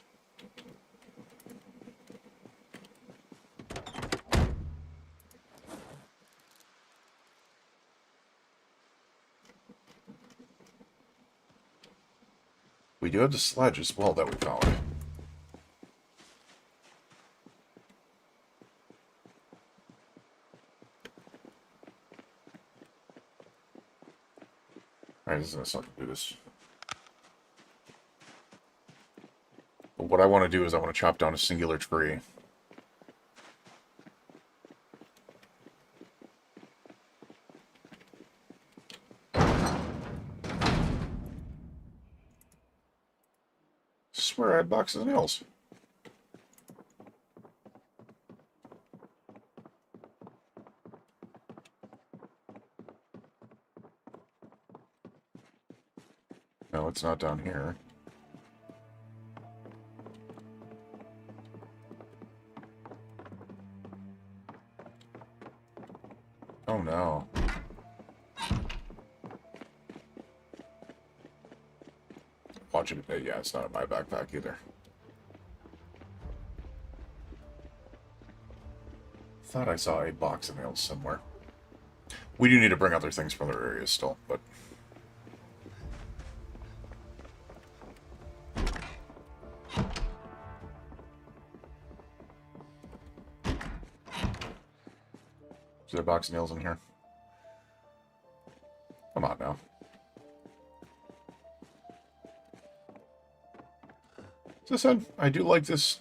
We do have the sledge as well that we found. Alright, this is gonna suck to do this. But what I want to do is I want to chop down a singular tree. Swear I had boxes of nails. No, it's not down here. Oh no. Watch it. Yeah, it's not in my backpack either. Thought I saw a box of nails somewhere. We do need to bring other things from other areas still, but... Is there a box of nails in here? Come on now. As I said, I do like this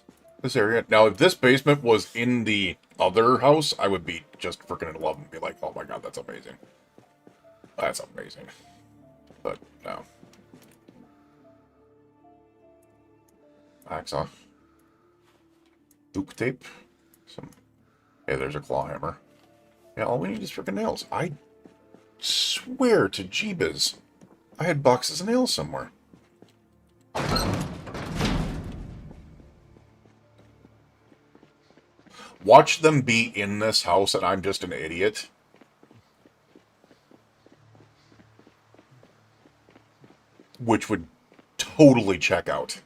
area. Now, if this basement was in the other house, I would be just freaking in love and be like, oh my god, that's amazing. That's amazing. But, no. Hacksaw. Duct tape. Hey, there's a claw hammer. Yeah, all we need is freaking nails. I swear to Jeebus, I had boxes of nails somewhere. Watch them be in this house and I'm just an idiot. Which would totally check out.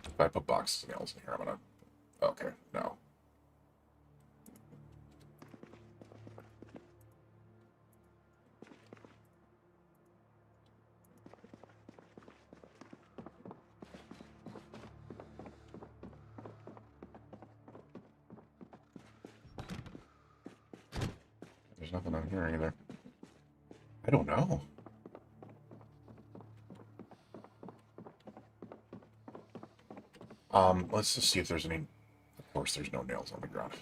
If I put boxes of nails in here, I'm gonna... Okay, no. There's nothing on here either. I don't know. Let's just see if there's any... Of course, there's no nails on the ground.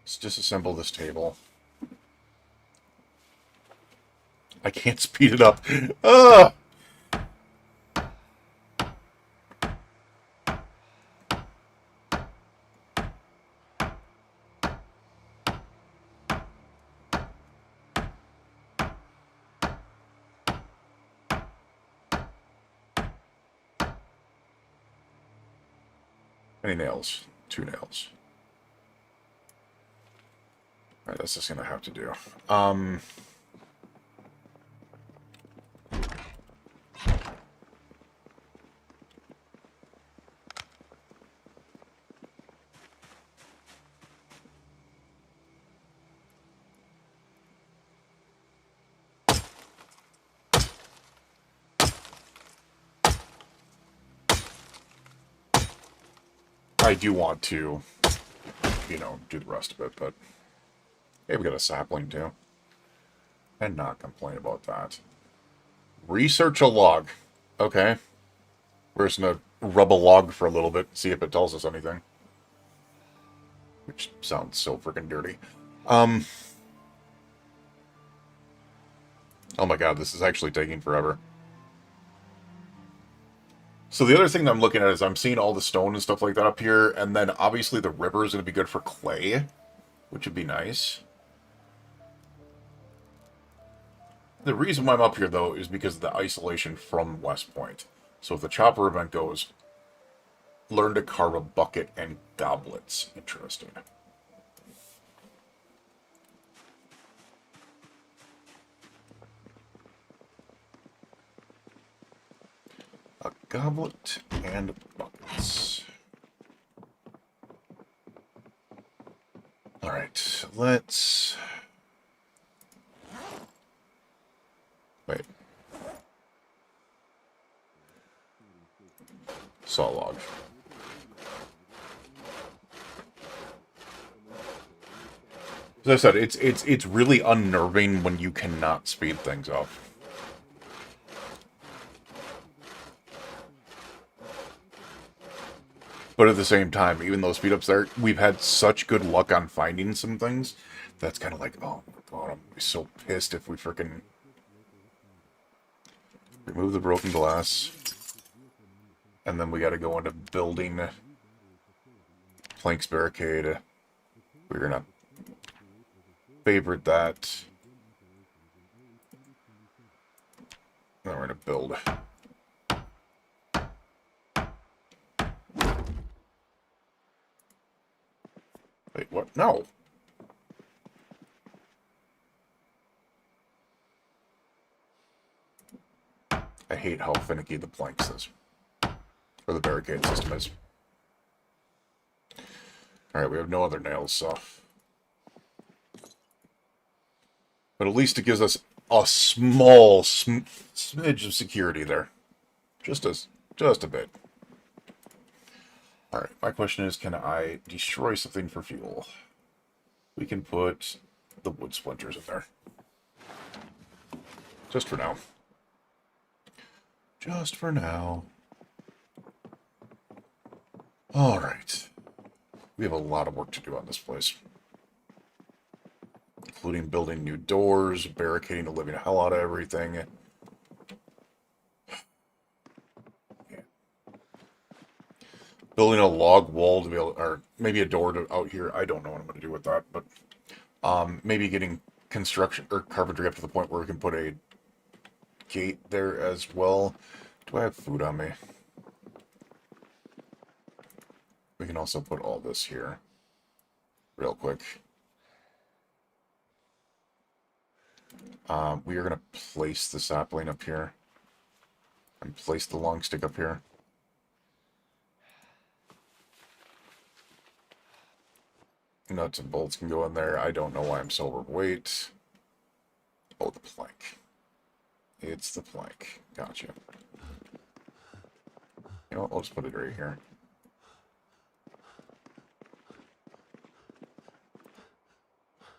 Let's disassemble this table. I can't speed it up. Ugh! Any nails? 2 nails. Alright, that's just gonna have to do. I do want to, you know, do the rest of it, but... Hey, we got a sapling, too. And not complain about that. Research a log. Okay. We're just gonna rub a log for a little bit, see if it tells us anything. Which sounds so freaking dirty. Oh my god, this is actually taking forever. So the other thing that I'm looking at is I'm seeing all the stone and stuff like that up here, and then obviously the river is going to be good for clay, which would be nice. The reason why I'm up here, though, is because of the isolation from West Point. So if the chopper event goes, learn to carve a bucket and goblets. Interesting. A goblet and buckets. let's... Wait. Saw log. As I said, it's really unnerving when you cannot speed things up. But at the same time, even though speed ups there, we've had such good luck on finding some things. That's kind of like, oh my god, I'm gonna be so pissed if we freaking remove the broken glass. And then we gotta go into building planks barricade. We're gonna favorite that. Then we're gonna build. Wait, what? No. I hate how finicky the planks is. Or the barricade system is. Alright, we have no other nails, so... But at least it gives us a small smidge of security there. Just a bit. Alright, my question is, can I destroy something for fuel? We can put the wood splinters in there. Just for now. Just for now. Alright. We have a lot of work to do on this place. Including building new doors, barricading the living hell out of everything. Yeah. Building a log wall to be able, or maybe a door to out here. I don't know what I'm going to do with that, but maybe getting construction or carpentry up to the point where we can put a gate there as well. Do I have food on me? We can also put all this here real quick. We are going to place the sapling up here and place the long stick up here. Nuts and bolts can go in there. I don't know why I'm so overweight. Oh, the plank. It's the plank. Gotcha. You know what? I'll just put it right here.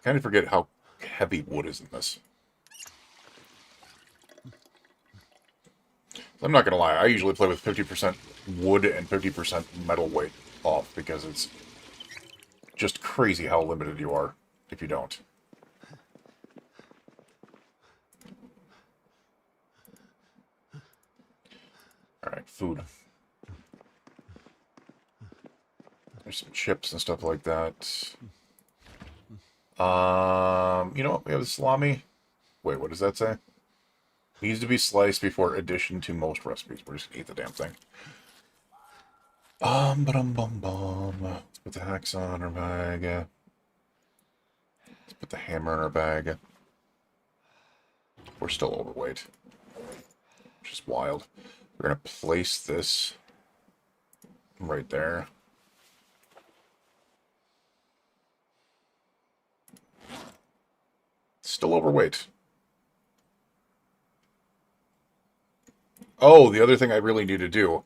Kind of forget how heavy wood is in this. I'm not going to lie. I usually play with 50% wood and 50% metal weight off because it's just crazy how limited you are if you don't. Alright, food. There's some chips and stuff like that. You know what? We have the salami. Wait, what does that say? Needs to be sliced before addition to most recipes. We're just gonna eat the damn thing. Ba-dum-bum-bum. Let's put the hacksaw in our bag. Let's put the hammer in our bag. We're still overweight. Which is wild. We're gonna place this right there. Still overweight. Oh, the other thing I really need to do.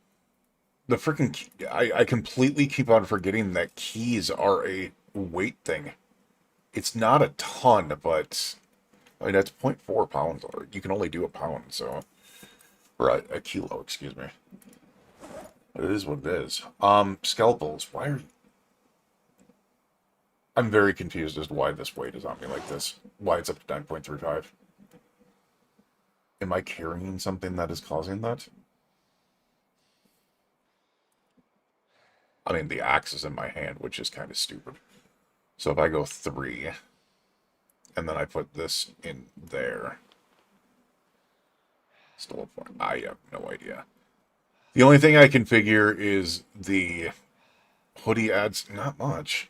The freaking... I completely keep on forgetting that keys are a weight thing. It's not a ton, but... I mean, that's 0.4 pounds. You can only do a pound, so... Or a kilo, excuse me. It is what it is. Scalpels. Why are... I'm very confused as to why this weight is on me like this. Why it's up to 9.35. Am I carrying something that is causing that? I mean, the axe is in my hand, which is kind of stupid. So if I go 3, and then I put this in there... Still a point. I have no idea. The only thing I can figure is the hoodie adds not much.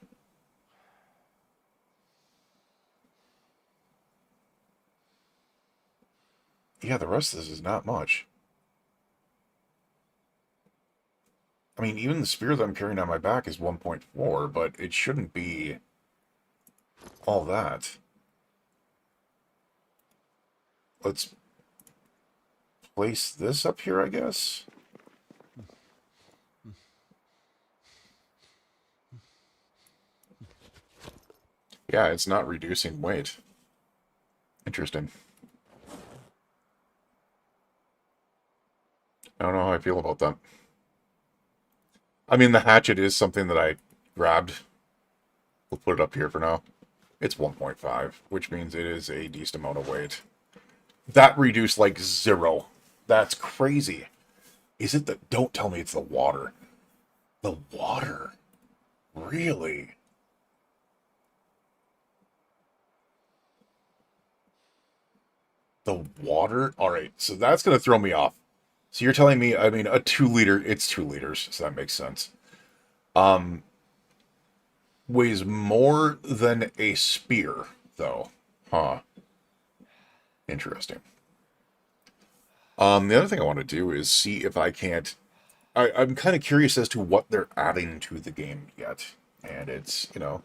Yeah, the rest of this is not much. I mean, even the spear that I'm carrying on my back is 1.4, but it shouldn't be all that. Let's place this up here, I guess. Yeah, it's not reducing weight. Interesting. I don't know how I feel about that. I mean, the hatchet is something that I grabbed. We'll put it up here for now. It's 1.5, which means it is a decent amount of weight. That reduced like 0. That's crazy. Is it the... Don't tell me it's the water. The water? Really? The water? Alright, so that's going to throw me off. So you're telling me, I mean, a 2 liter... It's 2 liters, so that makes sense. Weighs more than a spear, though. Huh. Interesting. The other thing I want to do is see if I can't... I'm kind of curious as to what they're adding to the game yet. And it's, you know...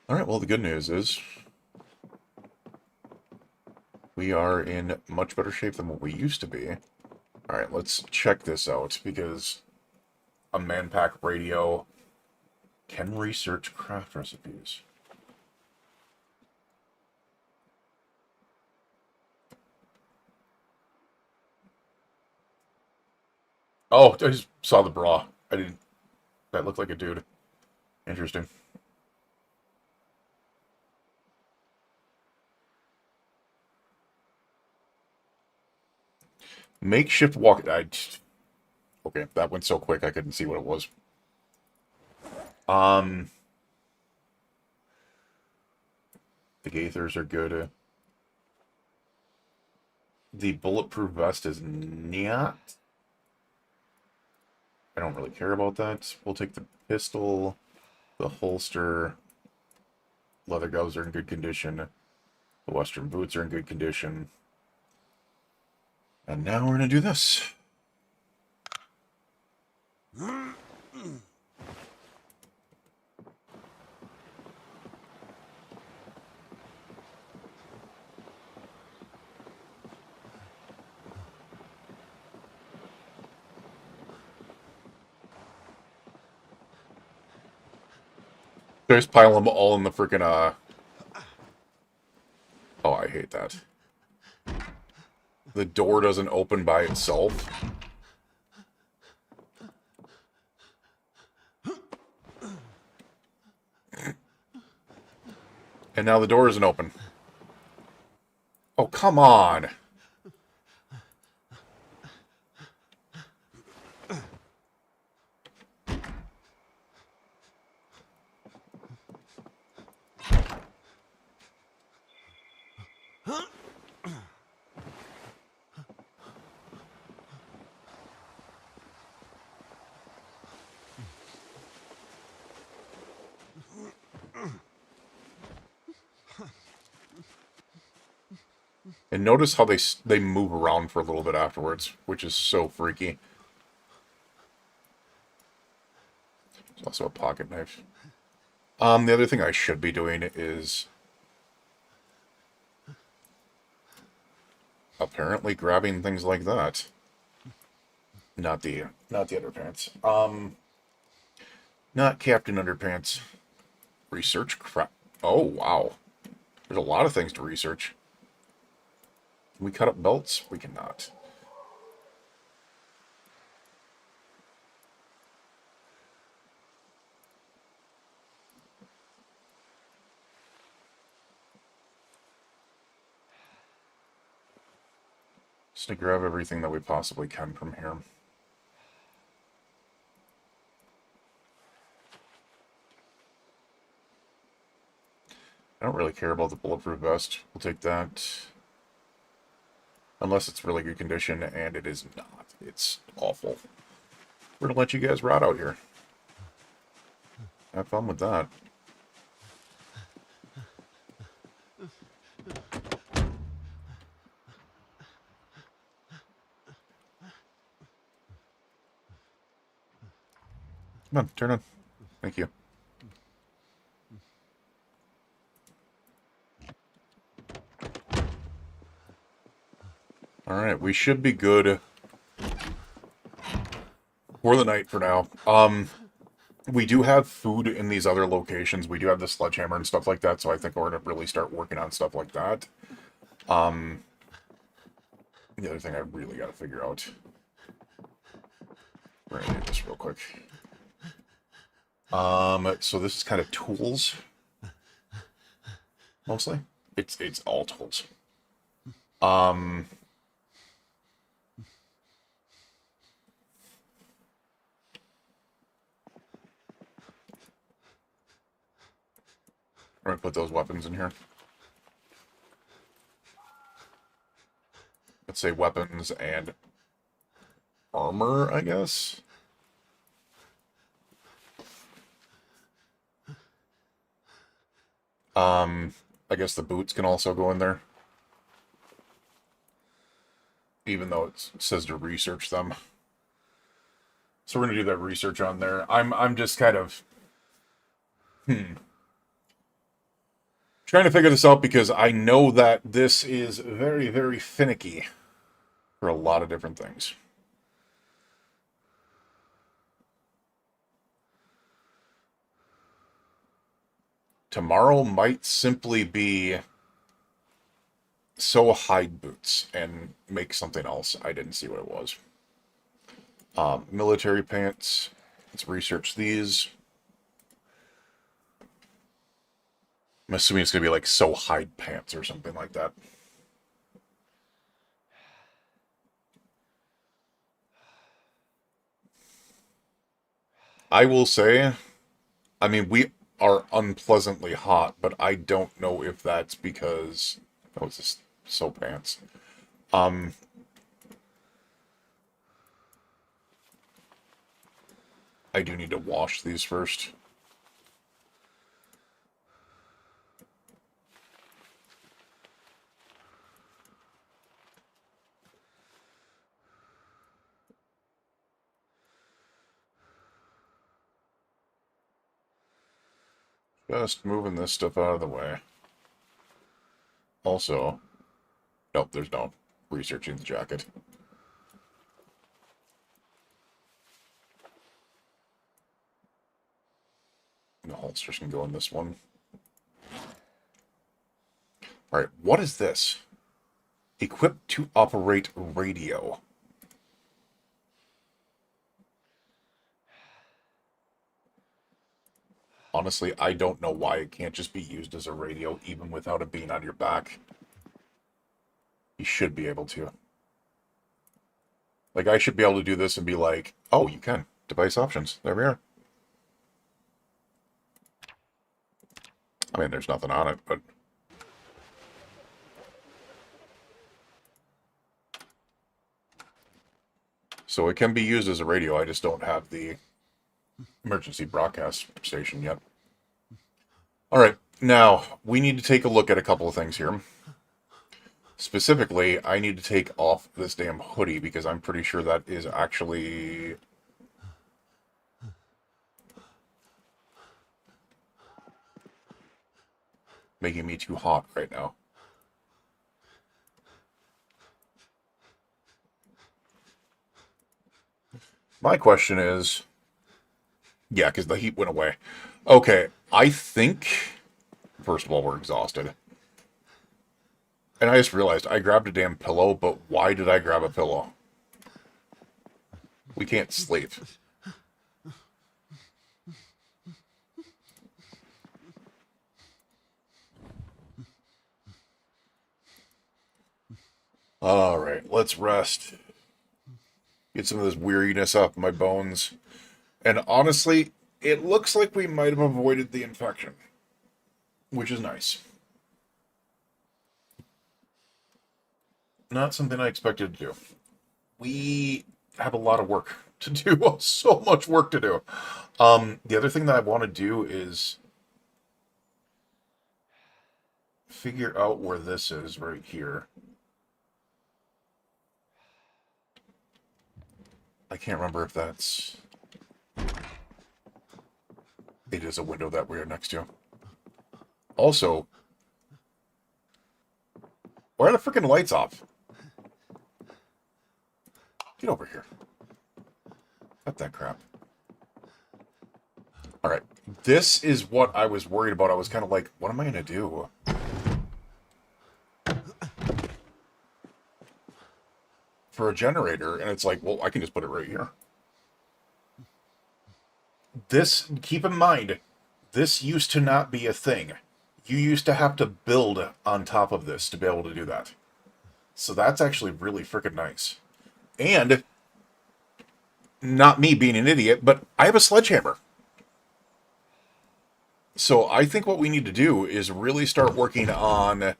Alright, well, the good news is... we are in much better shape than what we used to be. Alright, let's check this out, because... a man-pack radio can research craft recipes. Oh, I just saw the bra. I didn't... That looked like a dude. Interesting. Makeshift walk... Okay, that went so quick I couldn't see what it was. The Gaithers are good. The bulletproof vest is not. I don't really care about that. We'll take the pistol, the holster. Leather gloves are in good condition. The western boots are in good condition. And now we're going to do this. Just pile them all in the freaking, Oh, I hate that. The door doesn't open by itself. And now the door isn't open. Oh, come on! And notice how they move around for a little bit afterwards, which is so freaky. There's also a pocket knife. The other thing I should be doing is apparently grabbing things like that. Not the underpants. Not Captain Underpants. Research crap. Oh, wow. There's a lot of things to research. Can we cut up belts? We cannot. Just to grab everything that we possibly can from here. I don't really care about the bulletproof vest. We'll take that. Unless it's really good condition, and it is not. It's awful. We're gonna let you guys rot out here. Have fun with that. Come on, turn on. Thank you. Alright, we should be good for the night for now. We do have food in these other locations. We do have the sledgehammer and stuff like that, so I think we're going to really start working on stuff like that. The other thing I really got to figure out... We're going to do this real quick. So this is kind of tools. Mostly. It's all tools. I'm going to put those weapons in here. Let's say weapons and armor, I guess. I guess the boots can also go in there. Even though it says to research them. So we're going to do that research on there. I'm just kind of... trying to figure this out because I know that this is very, very finicky for a lot of different things. Tomorrow might simply be so hide boots and make something else. I didn't see what it was. Military pants. Let's research these. I'm assuming it's going to be like so hide pants or something like that. I will say, I mean, we are unpleasantly hot, but I don't know if that's because... Oh, it's just so pants. I do need to wash these first. Just moving this stuff out of the way. Also, nope, there's no researching the jacket. The holsters can go in this one. Alright, what is this? Equipped to operate radio. Honestly, I don't know why it can't just be used as a radio, even without it being on your back. You should be able to. Like, I should be able to do this and be like, oh, you can. Device options. There we are. I mean, there's nothing on it, but... So it can be used as a radio, I just don't have the emergency broadcast station yet. Alright, now, we need to take a look at a couple of things here. Specifically, I need to take off this damn hoodie, because I'm pretty sure that is actually... making me too hot right now. My question is... Yeah, because the heat went away. Okay, I think... First of all, we're exhausted. And I just realized I grabbed a damn pillow, but why did I grab a pillow? We can't sleep. Alright, let's rest. Get some of this weariness off my bones. And honestly, it looks like we might have avoided the infection. Which is nice. Not something I expected to do. We have a lot of work to do. So much work to do. The other thing that I want to do is figure out where this is right here. I can't remember if that's... It is a window that we're next to. Also, why are the freaking lights off? Get over here. Cut that crap. Alright. This is what I was worried about. I was kind of like, what am I going to do? For a generator, and it's like, well, I can just put it right here. This, keep in mind, this used to not be a thing. You used to have to build on top of this to be able to do that. So that's actually really freaking nice. And, not me being an idiot, but I have a sledgehammer. So I think what we need to do is really start working on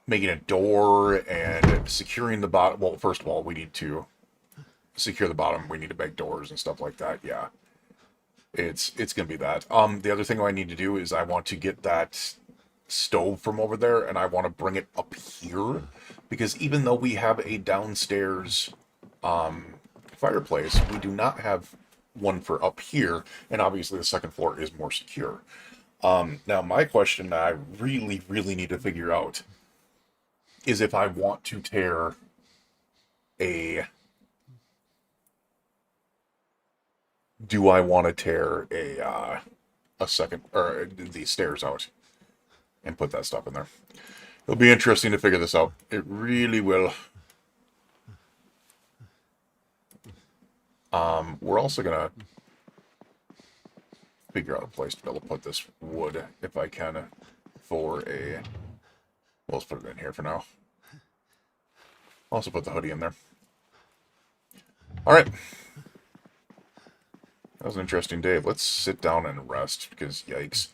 making a door and securing the bottom. Well, first of all, we need to secure the bottom. We need to make doors and stuff like that. Yeah. It's going to be that. The other thing I need to do is I want to get that stove from over there, and I want to bring it up here, because even though we have a downstairs fireplace, we do not have one for up here, and obviously the second floor is more secure. Now, my question that I really, really need to figure out is if I want to tear do I want to tear a second, or the stairs out and put that stuff in there? It'll be interesting to figure this out. It really will. We're also gonna figure out a place to be able to put this wood, if I can, for a... Well, let's put it in here for now. Also put the hoodie in there. Alright. That was an interesting day. Let's sit down and rest, because yikes.